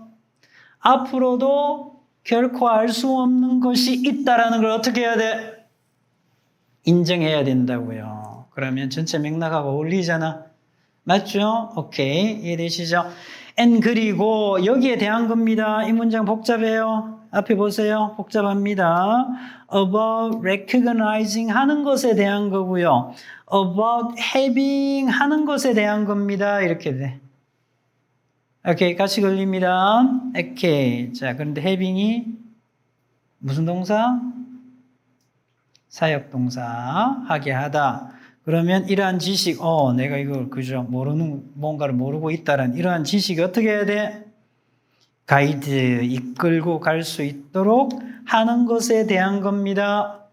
앞으로도 결코 알 수 없는 것이 있다라는 걸 어떻게 해야 돼? 인정해야 된다고요. 그러면 전체 맥락하고 어울리잖아. 맞죠? 오케이. 이해되시죠? and 그리고 여기에 대한 겁니다. 이 문장 복잡해요. 앞에 보세요. 복잡합니다. about recognizing 하는 것에 대한 거고요. about having 하는 것에 대한 겁니다. 이렇게 돼. 오케이. 같이 걸립니다. 오케이. 자, 그런데 having이 무슨 동사? 사역동사. 하게 하다. 그러면 이러한 지식, 내가 이걸 그저 뭔가를 모르고 있다는 이러한 지식이 어떻게 해야 돼? 가이드, 이끌고 갈 수 있도록 하는 것에 대한 겁니다.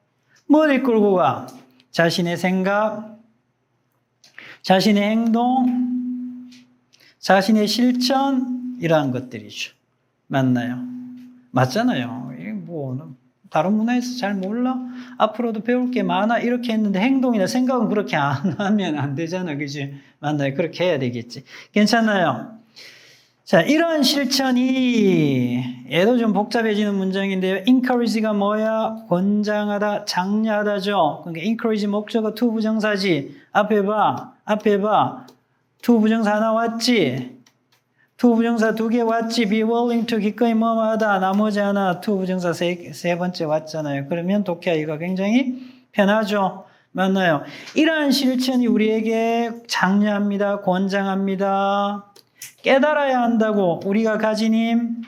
뭘 이끌고 가? 자신의 생각, 자신의 행동, 자신의 실천, 이러한 것들이죠. 맞나요? 맞잖아요. 뭐 다른 문화에서 잘 몰라? 앞으로도 배울 게 많아? 이렇게 했는데 행동이나 생각은 그렇게 안 하면 안 되잖아. 그지? 맞나요? 그렇게 해야 되겠지. 괜찮나요? 자, 이러한 실천이, 얘도 좀 복잡해지는 문장인데요. encourage가 뭐야? 권장하다, 장려하다죠. 그러니까 encourage 목적어 to 부정사지. 앞에 봐. to 부정사 하나 왔지? to 부정사 2개 왔지? be willing to 기꺼이 뭐뭐하다. 나머지 하나 to 부정사 세 번째 왔잖아요. 그러면 독해하기가 굉장히 편하죠. 맞나요? 이러한 실천이 우리에게 장려합니다. 권장합니다. 깨달아야 한다고. 우리가 가진 힘,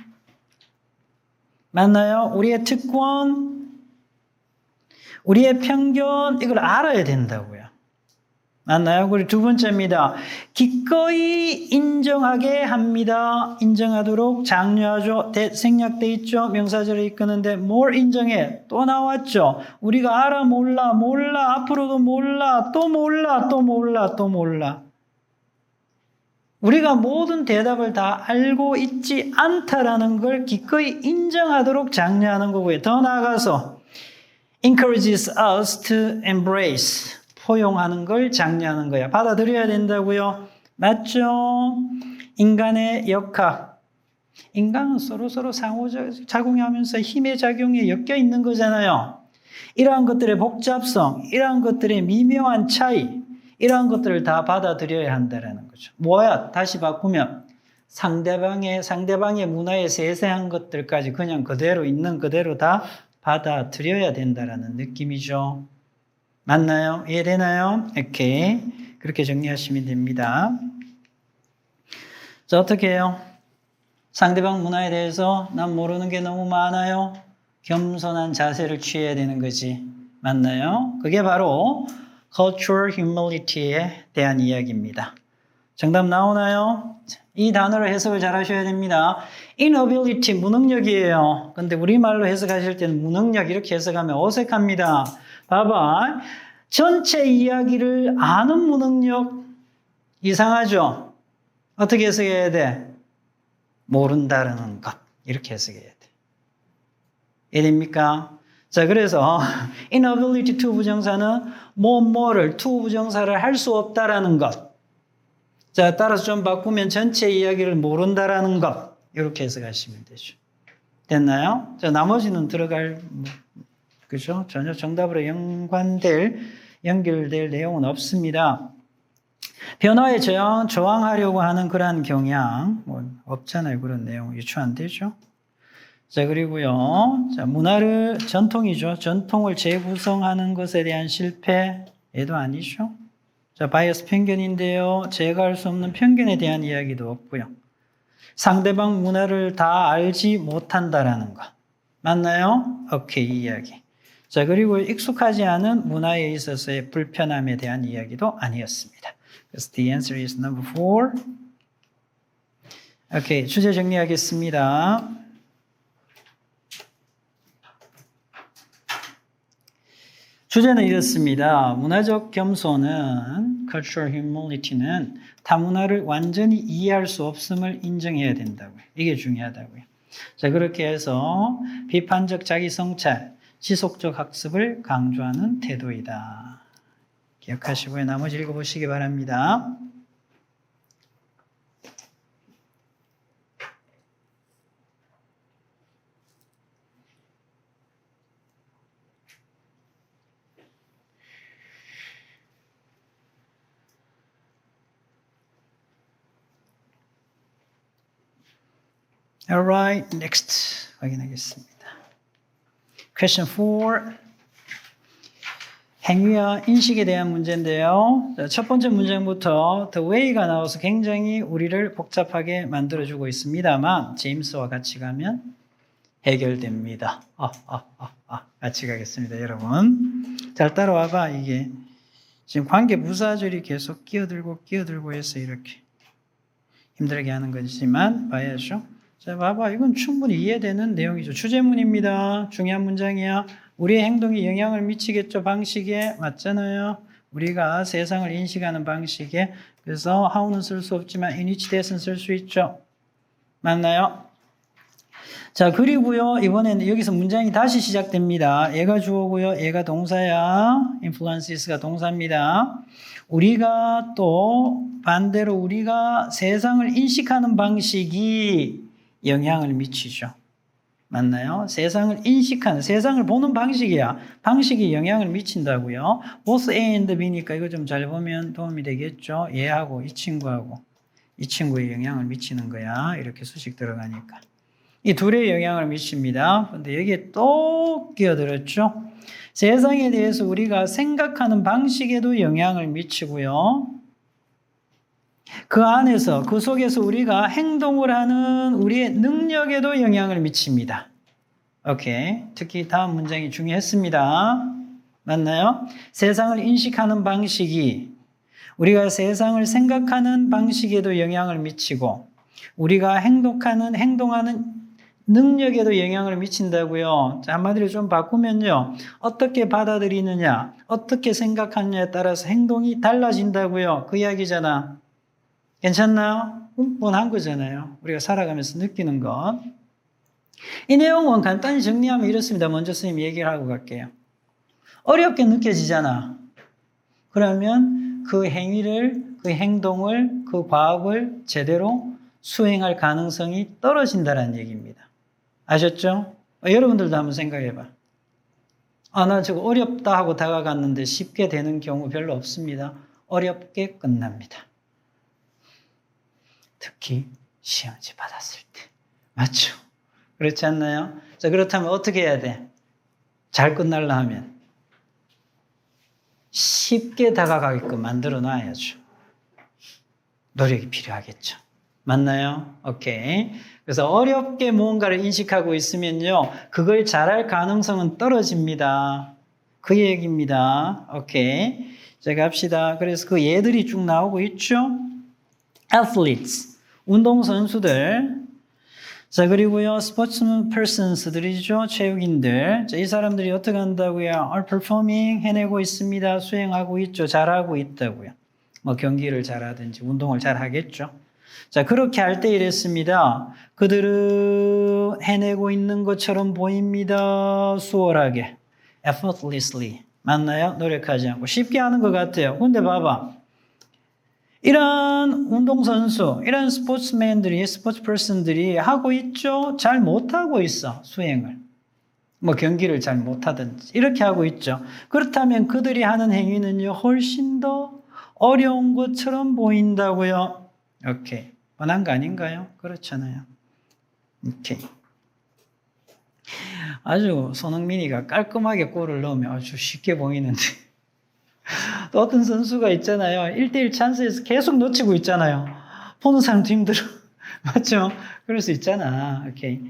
맞나요? 우리의 특권, 우리의 편견, 이걸 알아야 된다고요. 맞나요? 그리고 두 번째입니다. 기꺼이 인정하게 합니다. 인정하도록 장려하죠. 생략돼 있죠. 명사절에 이끄는데 뭘 인정해? 또 나왔죠. 우리가 알아, 몰라, 앞으로도 몰라, 또 몰라. 우리가 모든 대답을 다 알고 있지 않다라는 걸 기꺼이 인정하도록 장려하는 거고요. 더 나아가서 encourages us to embrace, 포용하는 걸 장려하는 거야. 받아들여야 된다고요. 맞죠? 인간의 역학. 인간은 서로 상호작용하면서 힘의 작용에 엮여 있는 거잖아요. 이러한 것들의 복잡성, 이러한 것들의 미묘한 차이, 이러한 것들을 다 받아들여야 한다는 거죠. 뭐야? 다시 바꾸면 상대방의 문화의 세세한 것들까지 그냥 그대로 있는 그대로 다 받아들여야 된다는 느낌이죠. 맞나요? 이해되나요? 오케이. 그렇게 정리하시면 됩니다. 자, 어떻게 해요? 상대방 문화에 대해서 난 모르는 게 너무 많아요. 겸손한 자세를 취해야 되는 거지. 맞나요? 그게 바로 cultural humility에 대한 이야기입니다. 정답 나오나요? 이 단어로 해석을 잘 하셔야 됩니다. inability, 무능력이에요. 근데 우리말로 해석하실 때는 무능력 이렇게 해석하면 어색합니다. 봐봐. 전체 이야기를 아는 무능력 이상하죠? 어떻게 해석해야 돼? 모른다는 것. 이렇게 해석해야 돼. 이해됩니까? 자, 그래서 inability to 부정사는 뭐를 to 부정사를 할 수 없다라는 것. 자, 따라서 좀 바꾸면 전체 이야기를 모른다라는 것. 이렇게 해석하시면 되죠. 됐나요? 자, 나머지는 그죠? 전혀 정답으로 연결될 내용은 없습니다. 변화에 저항하려고 하는 그러한 경향, 없잖아요. 그런 내용 유추 안 되죠? 자, 그리고요. 자, 전통이죠. 전통을 재구성하는 것에 대한 실패, 얘도 아니죠. 자, 바이어스 편견인데요. 제거할 수 없는 편견에 대한 이야기도 없고요. 상대방 문화를 다 알지 못한다라는 거. 맞나요? 오케이, 이 이야기. 자, 그리고 익숙하지 않은 문화에 있어서의 불편함에 대한 이야기도 아니었습니다. 그래서 the answer is number 4. 오케이, 주제 정리하겠습니다. 주제는 이렇습니다. 문화적 겸손은, cultural humility는 타문화를 완전히 이해할 수 없음을 인정해야 된다고요. 이게 중요하다고요. 자, 그렇게 해서 비판적 자기성찰, 지속적 학습을 강조하는 태도이다. 기억하시고요. 나머지 읽어보시기 바랍니다. Alright, next 확인하겠습니다. Question 4. 행위와 인식에 대한 문제인데요. 첫 번째 문장부터 the way가 나와서 굉장히 우리를 복잡하게 만들어주고 있습니다만 제임스와 같이 가면 해결됩니다. 같이 가겠습니다, 여러분. 잘 따라와봐. 이게 지금 관계 부사절이 계속 끼어들고 해서 이렇게 힘들게 하는 거지만 봐야죠. 자, 봐봐. 이건 충분히 이해되는 내용이죠. 주제문입니다. 중요한 문장이야. 우리의 행동이 영향을 미치겠죠. 방식에. 맞잖아요. 우리가 세상을 인식하는 방식에. 그래서 how는 쓸 수 없지만 in which that은 쓸 수 있죠. 맞나요? 자, 그리고요. 이번에는 여기서 문장이 다시 시작됩니다. 얘가 주어고요. 얘가 동사야. influences가 동사입니다. 우리가 또 반대로 우리가 세상을 인식하는 방식이 영향을 미치죠. 맞나요? 세상을 인식하는, 세상을 보는 방식이야. 방식이 영향을 미친다고요. both A and B니까 이거 좀 잘 보면 도움이 되겠죠. 얘하고 이 친구하고 이 친구에 영향을 미치는 거야. 이렇게 수식 들어가니까. 이 둘에 영향을 미칩니다. 근데 여기에 또 끼어들었죠. 세상에 대해서 우리가 생각하는 방식에도 영향을 미치고요. 그 안에서, 그 속에서 우리가 행동을 하는 우리의 능력에도 영향을 미칩니다. 오케이. 특히 다음 문장이 중요했습니다. 맞나요? 세상을 인식하는 방식이 우리가 세상을 생각하는 방식에도 영향을 미치고 우리가 행동하는 능력에도 영향을 미친다고요. 자, 한마디로 좀 바꾸면요. 어떻게 받아들이느냐, 어떻게 생각하느냐에 따라서 행동이 달라진다고요. 그 이야기잖아. 괜찮나요? 뻔한 거잖아요. 우리가 살아가면서 느끼는 것. 이 내용은 간단히 정리하면 이렇습니다. 먼저 선생님 얘기를 하고 갈게요. 어렵게 느껴지잖아. 그러면 그 행위를, 그 행동을, 그 과업을 제대로 수행할 가능성이 떨어진다는 얘기입니다. 아셨죠? 여러분들도 한번 생각해봐. 나 저거 어렵다 하고 다가갔는데 쉽게 되는 경우 별로 없습니다. 어렵게 끝납니다. 특히 시험지 받았을 때. 맞죠? 그렇지 않나요? 자, 그렇다면 어떻게 해야 돼? 잘 끝날라 하면 쉽게 다가가게끔 만들어 놔야죠. 노력이 필요하겠죠. 맞나요? 오케이. 그래서 어렵게 무언가를 인식하고 있으면요, 그걸 잘할 가능성은 떨어집니다. 그 얘기입니다. 오케이. 자, 갑시다. 그래서 그 예들이 쭉 나오고 있죠? athletes, 운동선수들. 자, 그리고요, sportsman persons들이죠. 체육인들. 자, 이 사람들이 어떻게 한다고요? are performing, 해내고 있습니다. 수행하고 있죠. 잘하고 있다고요. 뭐 경기를 잘하든지 운동을 잘하겠죠. 자, 그렇게 할 때 이랬습니다. 그들은 해내고 있는 것처럼 보입니다. 수월하게. effortlessly. 맞나요? 노력하지 않고. 쉽게 하는 것 같아요. 근데 봐봐. 이런 운동선수, 이런 스포츠맨들이, 스포츠퍼슨들이 하고 있죠? 잘 못하고 있어, 수행을. 뭐 경기를 잘 못하든지. 이렇게 하고 있죠. 그렇다면 그들이 하는 행위는요, 훨씬 더 어려운 것처럼 보인다고요. 오케이. 뻔한 거 아닌가요? 그렇잖아요. 오케이. 아주 손흥민이가 깔끔하게 골을 넣으면 아주 쉽게 보이는데 또 어떤 선수가 있잖아요. 1대1 찬스에서 계속 놓치고 있잖아요. 보는 사람도 힘들어. 맞죠? 그럴 수 있잖아. 오케이.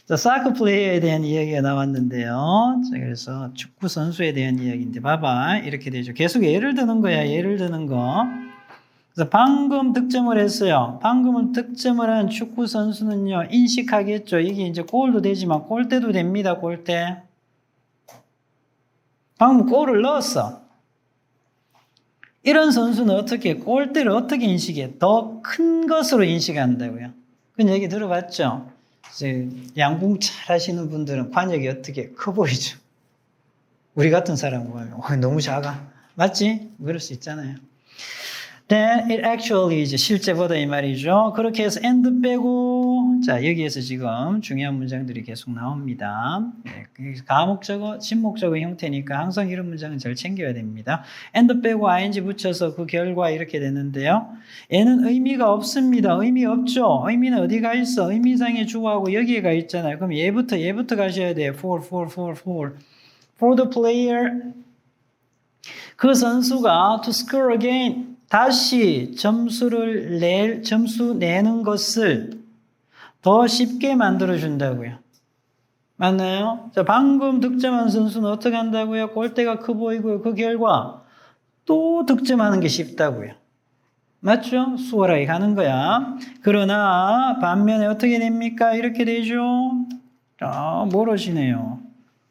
자, 사커 플레이어에 대한 이야기가 나왔는데요. 자, 그래서 축구 선수에 대한 이야기인데 봐봐. 이렇게 되죠. 계속 예를 드는 거야. 예를 드는 거. 그래서 방금 득점을 했어요. 방금 득점을 한 축구 선수는요, 인식하겠죠. 이게 이제 골도 되지만 골대도 됩니다. 골대. 방금 골을 넣었어. 이런 선수는 어떻게, 골대를 어떻게 인식해? 더 큰 것으로 인식한다고요. 그런 얘기 들어봤죠? 양궁 잘 하시는 분들은 관역이 어떻게 커 보이죠? 우리 같은 사람 보면 너무 작아. 맞지? 그럴 수 있잖아요. Then it actually 이제 실제보다 이 말이죠. 그렇게 해서 and 빼고, 자, 여기에서 지금 중요한 문장들이 계속 나옵니다. 네, 가목적어, 진목적어 형태니까 항상 이런 문장은 잘 챙겨야 됩니다. and 빼고 ing 붙여서 그 결과 이렇게 되는데요. 얘는 의미가 없습니다. 의미 없죠? 의미는 어디가 있어? 의미상의 주어하고 여기가 있잖아요. 그럼 얘부터 가셔야 돼요. For the player. 그 선수가 to score again. 다시 점수 내는 것을 더 쉽게 만들어준다고요. 맞나요? 자, 방금 득점한 선수는 어떻게 한다고요? 골대가 커 보이고요. 그 결과 또 득점하는 게 쉽다고요. 맞죠? 수월하게 가는 거야. 그러나 반면에 어떻게 됩니까? 이렇게 되죠. 멀어지네요.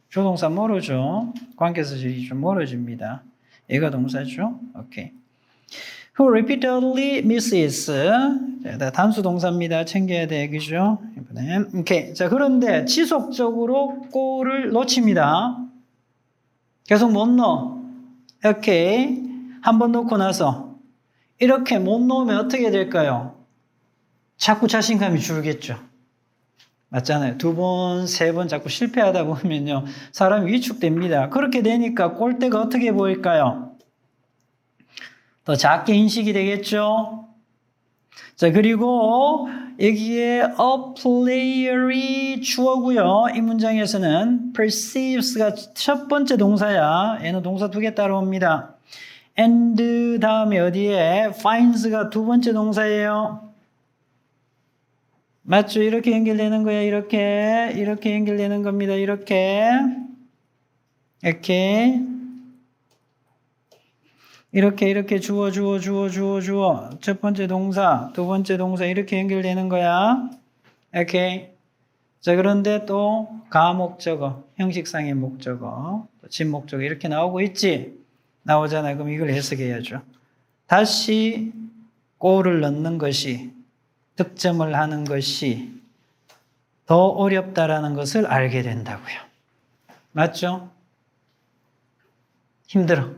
조동사 멀어져. 관계사절이 좀 멀어집니다. 얘가 동사죠. 오케이. Who repeatedly misses. 자, 단수 동사입니다. 챙겨야 돼, 그죠? 이번에. 오케이. 자, 그런데 지속적으로 골을 놓칩니다. 계속 못 넣어. 오케이. 한 번 넣고 나서 이렇게 못 넣으면 어떻게 될까요? 자꾸 자신감이 줄겠죠. 맞잖아요. 두 번, 세 번 자꾸 실패하다 보면요. 사람이 위축됩니다. 그렇게 되니까 골대가 어떻게 보일까요? 더 작게 인식이 되겠죠? 자, 그리고 여기에 a player이 주어고요. 이 문장에서는 perceives가 첫 번째 동사야. 얘는 동사 두 개 따라옵니다. and 다음에 어디에 finds가 두 번째 동사예요. 맞죠? 이렇게 연결되는 거야. 이렇게 연결되는 겁니다. 이렇게 주어. 첫 번째 동사, 두 번째 동사 이렇게 연결되는 거야. 오케이. 자, 그런데 또 가목적어, 형식상의 목적어, 진목적어 이렇게 나오고 있지? 나오잖아요. 그럼 이걸 해석해야죠. 다시 골을 넣는 것이, 득점을 하는 것이 더 어렵다라는 것을 알게 된다고요. 맞죠? 힘들어.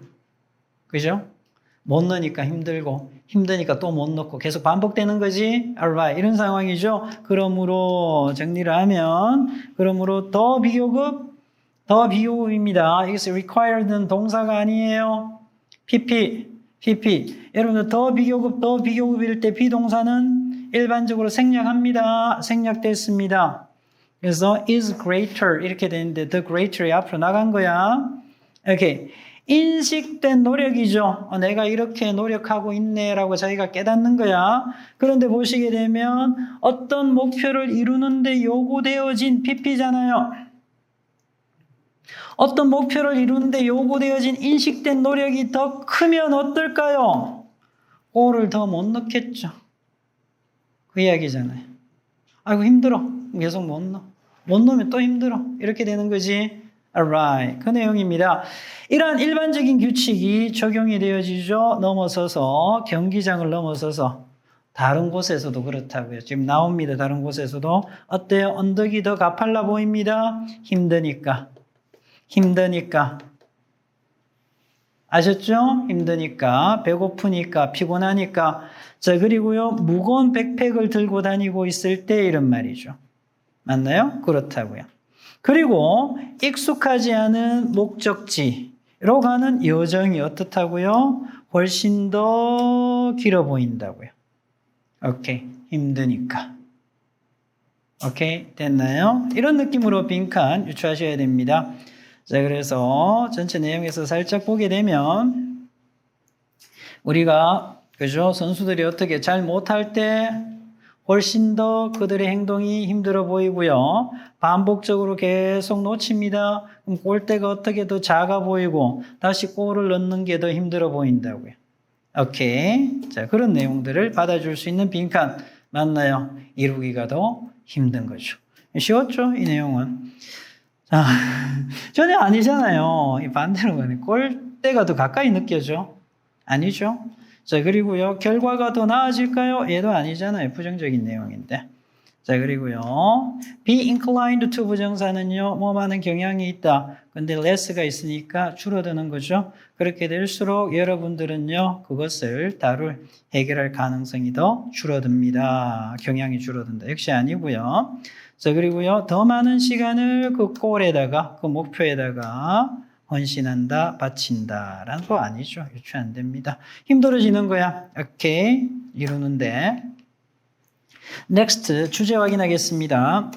그죠? 못 넣으니까 힘들고, 힘드니까 또 못 넣고 계속 반복되는 거지? alright. 이런 상황이죠. 그러므로 정리를 하면, 그러므로 더 비교급입니다. 이것이 required는 동사가 아니에요. PP. 여러분들 더 비교급일 때 비동사는 일반적으로 생략합니다. 생략됐습니다. 그래서 is greater 이렇게 되는데 the greater이 앞으로 나간 거야. 오케이. 인식된 노력이죠. 내가 이렇게 노력하고 있네라고 자기가 깨닫는 거야. 그런데 보시게 되면 어떤 목표를 이루는데 요구되어진 PP잖아요. 어떤 목표를 이루는데 요구되어진 인식된 노력이 더 크면 어떨까요? 골을 더 못 넣겠죠. 그 이야기잖아요. 아이고 힘들어. 계속 못 넣어. 못 넣으면 또 힘들어. 이렇게 되는 거지. Alright. 그 내용입니다. 이러한 일반적인 규칙이 적용이 되어지죠. 넘어서서 경기장을 넘어서서 다른 곳에서도 그렇다고요. 지금 나옵니다. 다른 곳에서도 어때요? 언덕이 더 가팔라 보입니다. 힘드니까. 아셨죠? 힘드니까, 배고프니까, 피곤하니까. 자, 그리고요, 무거운 백팩을 들고 다니고 있을 때 이런 말이죠. 맞나요? 그렇다고요. 그리고 익숙하지 않은 목적지로 가는 여정이 어떻다고요? 훨씬 더 길어 보인다고요. 오케이. 힘드니까. 오케이. 됐나요? 이런 느낌으로 빈칸 유추하셔야 됩니다. 자, 그래서 전체 내용에서 살짝 보게 되면 우리가 그죠? 선수들이 어떻게 잘 못할 때 훨씬 더 그들의 행동이 힘들어 보이고요. 반복적으로 계속 놓칩니다. 그럼 골대가 어떻게 더 작아 보이고 다시 골을 넣는 게 더 힘들어 보인다고요. 오케이. 자, 그런 내용들을 받아줄 수 있는 빈칸 맞나요? 이루기가 더 힘든 거죠. 쉬웠죠? 이 내용은. 자, 전혀 아니잖아요. 이 반대로 가네. 골대가 더 가까이 느껴져? 아니죠? 자, 그리고요. 결과가 더 나아질까요? 얘도 아니잖아요. 부정적인 내용인데. 자, 그리고요. be inclined to 부정사는요. 뭐 많은 경향이 있다. 근데 less가 있으니까 줄어드는 거죠. 그렇게 될수록 여러분들은요. 그것을 해결할 가능성이 더 줄어듭니다. 경향이 줄어든다. 역시 아니고요. 자, 그리고요. 더 많은 시간을 그 골에다가, 그 목표에다가 헌신한다, 바친다. 라는 거 아니죠. 유추 안 됩니다. 힘들어지는 거야. 오케이. 이루는데. Next, 주제 확인하겠습니다.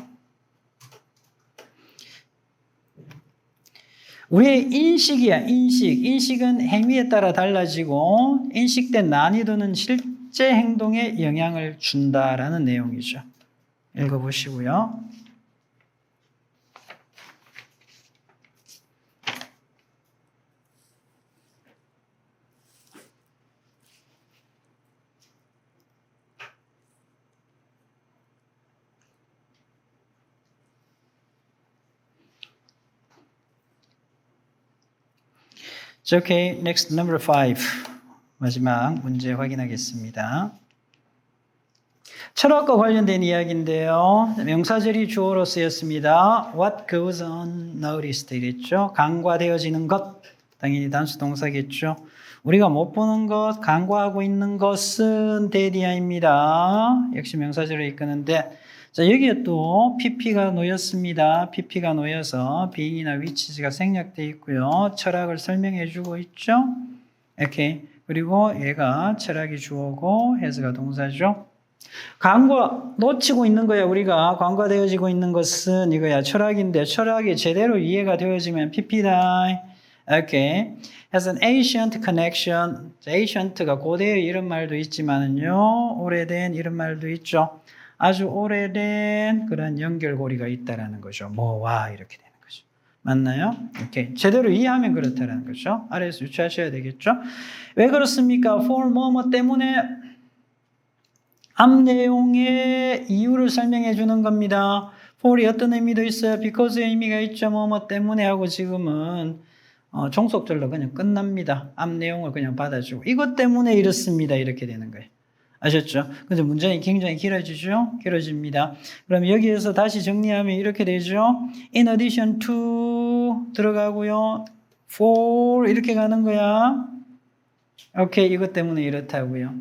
우리의 인식이야, 인식은 행위에 따라 달라지고, 인식된 난이도는 실제 행동에 영향을 준다라는 내용이죠. 읽어보시고요. Okay, next number 5. 마지막 문제 확인하겠습니다. 철학과 관련된 이야기인데요. 명사절이 주어로 쓰였습니다. What goes unnoticed 이랬죠. 간과되어지는 것. 당연히 단수 동사겠죠. 우리가 못 보는 것, 간과하고 있는 것은 대디아입니다. 역시 명사절을 이끄는데 자, 여기에 또 PP가 놓였습니다. PP가 놓여서 being이나 which가 생략되어 있고요. 철학을 설명해 주고 있죠. 오케이. 그리고 얘가 철학이 주어고 has가 동사죠. 간과 놓치고 있는 거야. 우리가 간과되어지고 있는 것은 이거야. 철학인데 철학이 제대로 이해가 되어지면 PP다. 오케이. has an ancient connection. ancient가 고대의 이런 말도 있지만은요. 오래된 이런 말도 있죠. 아주 오래된 그런 연결고리가 있다라는 거죠. 뭐와 이렇게 되는 거죠. 맞나요? 오케이. 제대로 이해하면 그렇다라는 거죠. 아래에서 유추하셔야 되겠죠. 왜 그렇습니까? for 뭐뭐 때문에 앞 내용의 이유를 설명해 주는 겁니다. for이 어떤 의미도 있어요. because의 의미가 있죠. 뭐뭐 때문에 하고 지금은 종속절로 그냥 끝납니다. 앞 내용을 그냥 받아주고 이것 때문에 이렇습니다. 이렇게 되는 거예요. 아셨죠? 근데 문장이 굉장히 길어지죠? 길어집니다. 그럼 여기에서 다시 정리하면 이렇게 되죠? In addition to 들어가고요. for 이렇게 가는 거야. 오케이, 이것 때문에 이렇다고요.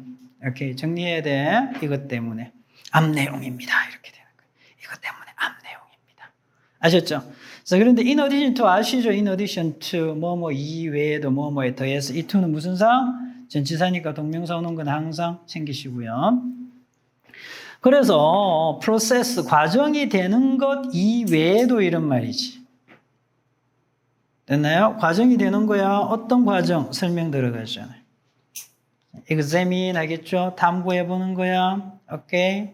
오케이, 정리해야 돼. 이것 때문에. 앞 내용입니다. 이렇게 되는 거예요. 이것 때문에 앞 내용입니다. 아셨죠? 자, 그런데 in addition to 아시죠? in addition to 뭐뭐 이외에도 뭐뭐에 더해서 이 to는 무슨 사? 전치사니까 동명사 오는 건 항상 챙기시고요. 그래서 프로세스 과정이 되는 것 이외에도 이런 말이지. 됐나요? 과정이 되는 거야. 어떤 과정? 설명 들어가잖아요. examine 하겠죠? 탐구해 보는 거야. 오케이.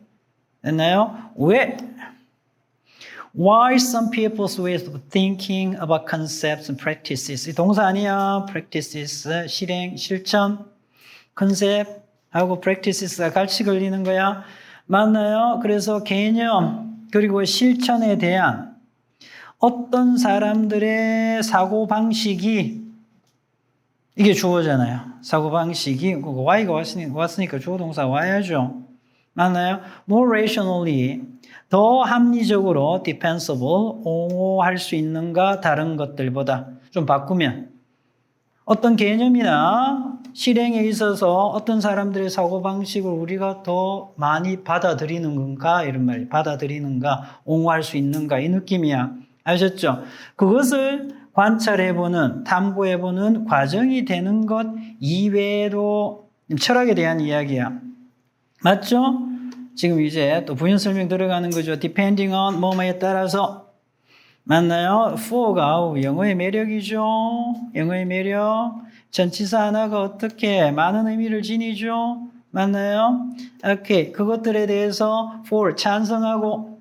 됐나요? 왜? Why some people's ways of thinking about concepts and practices. 이 동사 아니야. practices, 실행, 실천, 컨셉하고 practices가 같이 걸리는 거야. 맞나요? 그래서 개념 그리고 실천에 대한 어떤 사람들의 사고방식이 이게 주어잖아요. 사고방식이 Y가 왔으니까 주어 동사 와야죠. 맞나요? More rationally 더 합리적으로 defensible, 옹호할 수 있는가 다른 것들보다 좀 바꾸면 어떤 개념이나 실행에 있어서 어떤 사람들의 사고방식을 우리가 더 많이 받아들이는 건가 이런 말이에요. 받아들이는가, 옹호할 수 있는가 이 느낌이야. 아셨죠? 그것을 관찰해보는, 탐구해보는 과정이 되는 것 이외에도 철학에 대한 이야기야. 맞죠? 지금 이제 또 부연 설명 들어가는 거죠. depending on 뭐뭐에 따라서 맞나요? for가 영어의 매력이죠. 영어의 매력. 전치사 하나가 어떻게 많은 의미를 지니죠. 맞나요? 오케이. 그것들에 대해서 for 찬성하고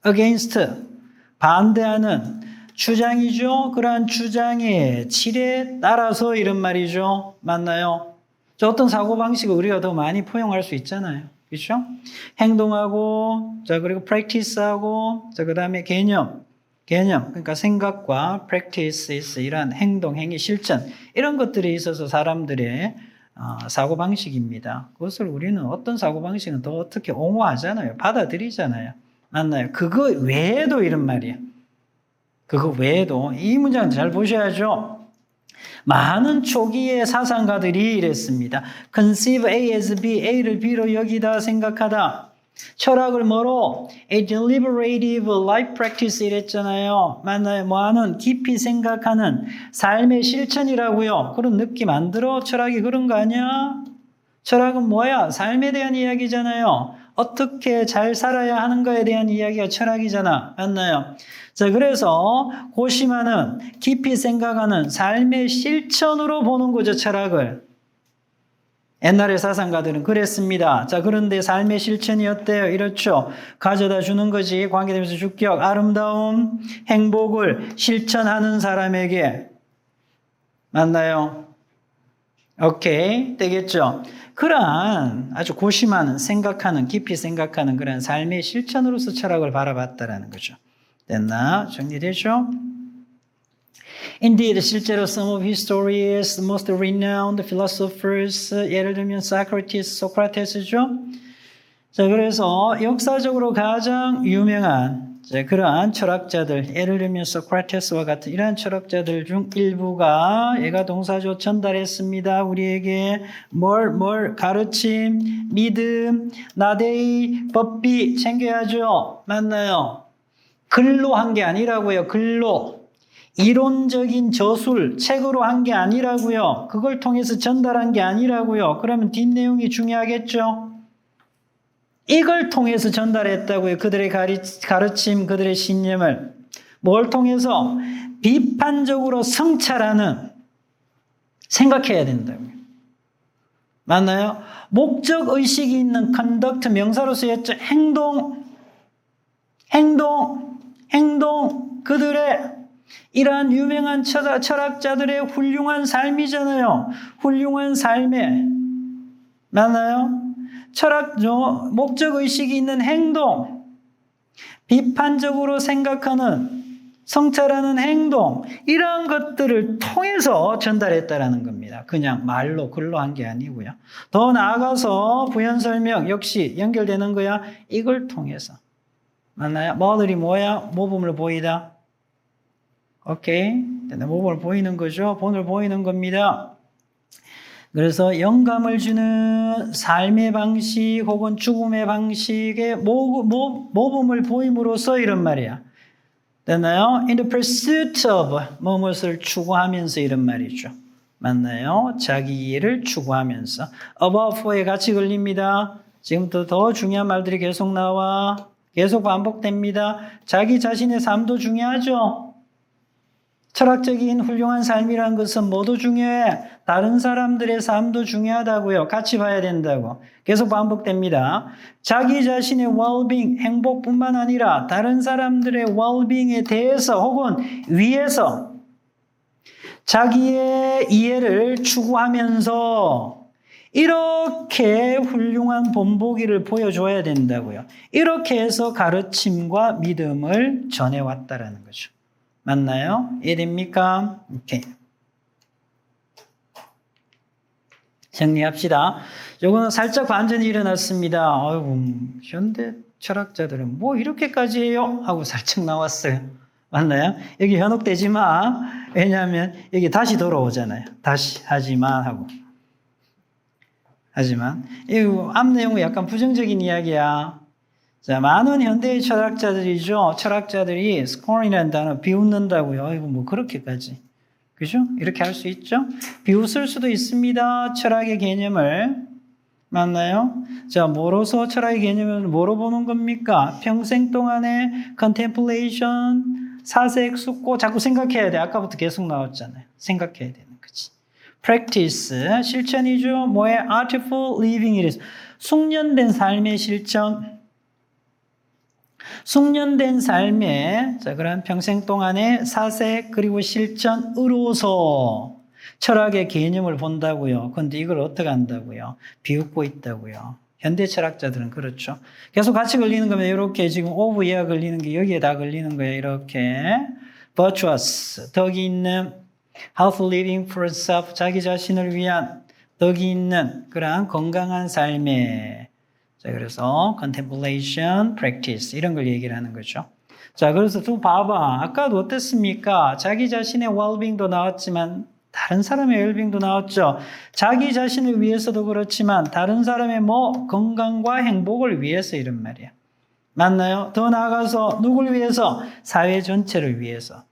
against 반대하는 주장이죠. 그러한 주장의 질에 따라서 이런 말이죠. 맞나요? 저 어떤 사고방식을 우리가 더 많이 포용할 수 있잖아요. 그렇죠? 행동하고, 자, 그리고 practice하고, 자, 그 다음에 개념. 그러니까 생각과 practices, 이런 행동, 행위, 실천, 이런 것들에 있어서 사람들의 사고방식입니다. 그것을 우리는 어떤 사고방식은 더 어떻게 옹호하잖아요. 받아들이잖아요. 맞나요? 그거 외에도 이런 말이에요. 그거 외에도 이 문장 잘 보셔야죠. 많은 초기의 사상가들이 이랬습니다. conceive A as B, A를 B로 여기다 생각하다. 철학을 뭐로? a deliberative life practice 이랬잖아요. 맞나요? 뭐하는? 깊이 생각하는 삶의 실천이라고요. 그런 느낌 안 들어? 철학이 그런 거 아니야? 철학은 뭐야? 삶에 대한 이야기잖아요. 어떻게 잘 살아야 하는 거에 대한 이야기가 철학이잖아. 맞나요? 자, 그래서 고심하는, 깊이 생각하는 삶의 실천으로 보는 거죠, 철학을. 옛날의 사상가들은 그랬습니다. 자, 그런데 삶의 실천이 어때요? 이렇죠. 가져다 주는 거지. 관계되면서 주격, 아름다움, 행복을 실천하는 사람에게. 맞나요? 오케이. 되겠죠? 그러한 아주 고심하는, 생각하는, 깊이 생각하는 그런 삶의 실천으로서 철학을 바라봤다라는 거죠. 됐나? 정리되죠? Indeed, 실제로 some of history's most renowned philosophers, 예를 들면 소크라테스죠. 자, 그래서 역사적으로 가장 유명한 그러한 철학자들, 예를 들면 소크라테스와 같은 이러한 철학자들 중 일부가 얘가 동사죠. 전달했습니다. 우리에게 뭘 가르침, 믿음, 나대의, 법비 챙겨야죠. 맞나요? 글로 한 게 아니라고요. 글로. 이론적인 저술, 책으로 한 게 아니라고요. 그걸 통해서 전달한 게 아니라고요. 그러면 뒷내용이 중요하겠죠. 이걸 통해서 전달했다고요. 그들의 가르침, 그들의 신념을. 뭘 통해서? 비판적으로 성찰하는, 생각해야 된다고요. 맞나요? 목적의식이 있는 conduct, 명사로 쓰였죠. 행동, 그들의 이러한 유명한 철학자들의 훌륭한 삶이잖아요. 훌륭한 삶에. 맞나요? 목적의식이 있는 행동, 비판적으로 생각하는, 성찰하는 행동, 이런 것들을 통해서 전달했다라는 겁니다. 그냥 말로, 글로 한 게 아니고요. 더 나아가서 부연 설명 역시 연결되는 거야. 이걸 통해서. 맞나요? 뭐들이 뭐야? 모범을 보이다. 오케이. 모범을 보이는 거죠. 본을 보이는 겁니다. 그래서 영감을 주는 삶의 방식 혹은 죽음의 방식의 모범을 보임으로써 이런 말이야. 됐나요? In the pursuit of 무엇을 추구하면서 이런 말이죠. 맞나요? 자기 이해를 추구하면서. above에 같이 걸립니다. 지금부터 더 중요한 말들이 계속 나와. 계속 반복됩니다. 자기 자신의 삶도 중요하죠. 철학적인 훌륭한 삶이란 것은 모두 중요해. 다른 사람들의 삶도 중요하다고요. 같이 봐야 된다고. 계속 반복됩니다. 자기 자신의 well-being, 행복뿐만 아니라 다른 사람들의 well-being에 대해서 혹은 위해서 자기의 이해를 추구하면서 이렇게 훌륭한 본보기를 보여줘야 된다고요. 이렇게 해서 가르침과 믿음을 전해왔다라는 거죠. 맞나요? 이해됩니까? 오케이. 정리합시다. 요거는 살짝 반전이 일어났습니다. 아이고, 현대 철학자들은 뭐 이렇게까지 해요? 하고 살짝 나왔어요. 맞나요? 여기 현혹되지 마. 왜냐하면 여기 다시 돌아오잖아요. 다시 하지만 하고. 하지만 이 앞 내용은 약간 부정적인 이야기야. 자, 많은 현대의 철학자들이죠. 철학자들이 scorn이라는 단어 비웃는다고요. 이거 뭐 그렇게까지. 그죠? 이렇게 할 수 있죠? 비웃을 수도 있습니다. 철학의 개념을. 맞나요? 자, 뭐로서 철학의 개념을 뭐로 보는 겁니까? 평생 동안의 contemplation, 사색, 숙고, 자꾸 생각해야 돼. 아까부터 계속 나왔잖아요. 생각해야 되는 거지. practice, 실천이죠. 뭐에? artful living it is. 숙련된 삶의 실천. 숙련된 삶의 그런 평생 동안의 사색 그리고 실천으로서 철학의 개념을 본다고요. 그런데 이걸 어떻게 한다고요? 비웃고 있다고요. 현대 철학자들은 그렇죠. 계속 같이 걸리는 거면 이렇게 지금 오브에가 걸리는 게 여기에 다 걸리는 거예요. 이렇게 virtuous, 덕이 있는 healthy living for self, 자기 자신을 위한 덕이 있는 그러한 건강한 삶의 자, 그래서 contemplation, practice 이런 걸 얘기를 하는 거죠. 자, 그래서 또 봐봐. 아까도 어땠습니까? 자기 자신의 well-being도 나왔지만 다른 사람의 well-being도 나왔죠. 자기 자신을 위해서도 그렇지만 다른 사람의 건강과 행복을 위해서 이런 말이야. 맞나요? 더 나아가서 누굴 위해서? 사회 전체를 위해서.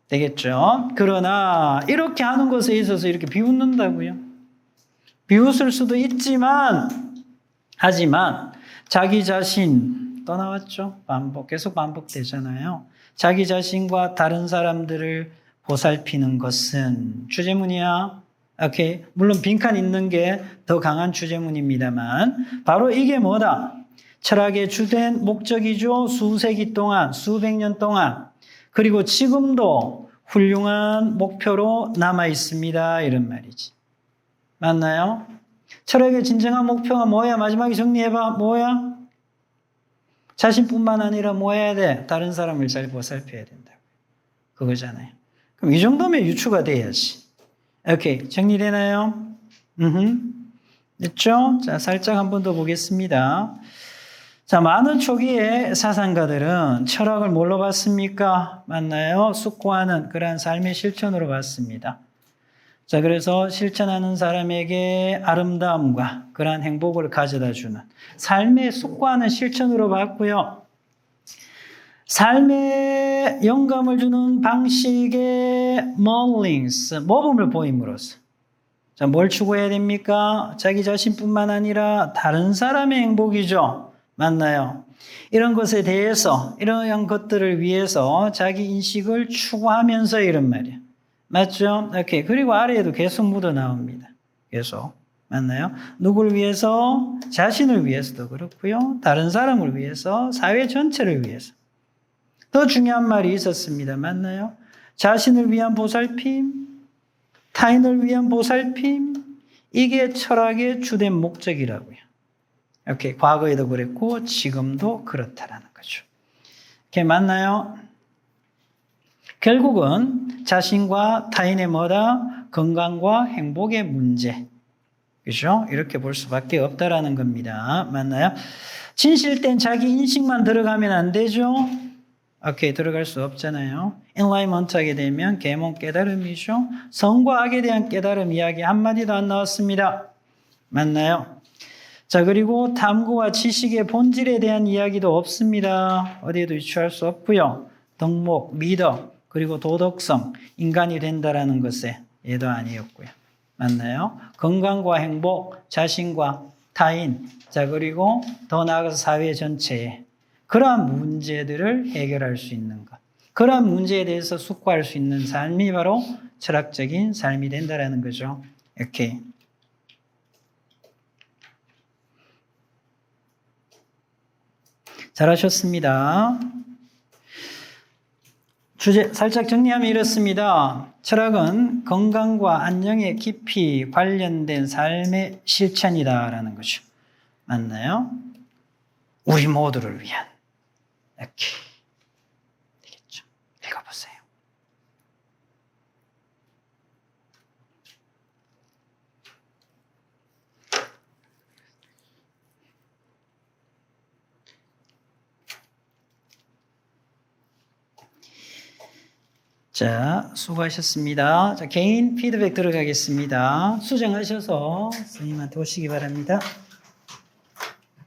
되겠죠? 그러나 이렇게 하는 것에 있어서 이렇게 비웃는다고요. 비웃을 수도 있지만 하지만 자기 자신 또 나왔죠. 계속 반복되잖아요. 자기 자신과 다른 사람들을 보살피는 것은 주제문이야. 오케이. 물론 빈칸 있는 게 더 강한 주제문입니다만 바로 이게 뭐다? 철학의 주된 목적이죠. 수세기 동안, 수백 년 동안 그리고 지금도 훌륭한 목표로 남아 있습니다. 이런 말이지. 맞나요? 철학의 진정한 목표가 뭐야? 마지막에 정리해봐. 뭐야? 자신뿐만 아니라 뭐 해야 돼? 다른 사람을 잘 보살펴야 된다. 그거잖아요. 그럼 이 정도면 유추가 돼야지. 오케이. 정리되나요? 됐죠? 자, 살짝 한 번 더 보겠습니다. 자, 많은 초기의 사상가들은 철학을 뭘로 봤습니까? 맞나요? 숙고하는 그러한 삶의 실천으로 봤습니다. 자, 그래서 실천하는 사람에게 아름다움과 그러한 행복을 가져다 주는 삶의 숙고하는 실천으로 봤고요. 삶에 영감을 주는 방식의 멀링스, 모범을 보임으로써 자, 뭘 추구해야 됩니까? 자기 자신뿐만 아니라 다른 사람의 행복이죠. 맞나요? 이런 것에 대해서 이런 것들을 위해서 자기 인식을 추구하면서 이런 말이에요. 맞죠? 오케이. 그리고 아래에도 계속 묻어 나옵니다. 계속. 맞나요? 누구를 위해서? 자신을 위해서도 그렇고요. 다른 사람을 위해서, 사회 전체를 위해서. 더 중요한 말이 있었습니다. 맞나요? 자신을 위한 보살핌, 타인을 위한 보살핌, 이게 철학의 주된 목적이라고요. 이렇게 과거에도 그랬고 지금도 그렇다라는 거죠. 이렇게 맞나요? 결국은 자신과 타인의 뭐다? 건강과 행복의 문제. 그죠? 이렇게 볼 수밖에 없다라는 겁니다. 맞나요? 진실된 자기 인식만 들어가면 안 되죠? 오케이, 들어갈 수 없잖아요. 엔라이먼트 하게 되면 계몽 깨달음이죠. 선과 악에 대한 깨달음 이야기 한마디도 안 나왔습니다. 맞나요? 자, 그리고 탐구와 지식의 본질에 대한 이야기도 없습니다. 어디에도 유추할 수 없고요. 덕목, 미덕, 그리고 도덕성, 인간이 된다라는 것에 얘도 아니었고요. 맞나요? 건강과 행복, 자신과 타인, 자, 그리고 더 나아가서 사회 전체에 그러한 문제들을 해결할 수 있는 것. 그러한 문제에 대해서 숙고할 수 있는 삶이 바로 철학적인 삶이 된다라는 거죠. 오케이. 잘하셨습니다. 주제 살짝 정리하면 이렇습니다. 철학은 건강과 안녕에 깊이 관련된 삶의 실천이다라는 거죠. 맞나요? 우리 모두를 위한. 이렇게 되겠죠. 읽어보세요. 자, 수고하셨습니다. 자, 개인 피드백 들어가겠습니다. 수정하셔서 선생님한테 오시기 바랍니다.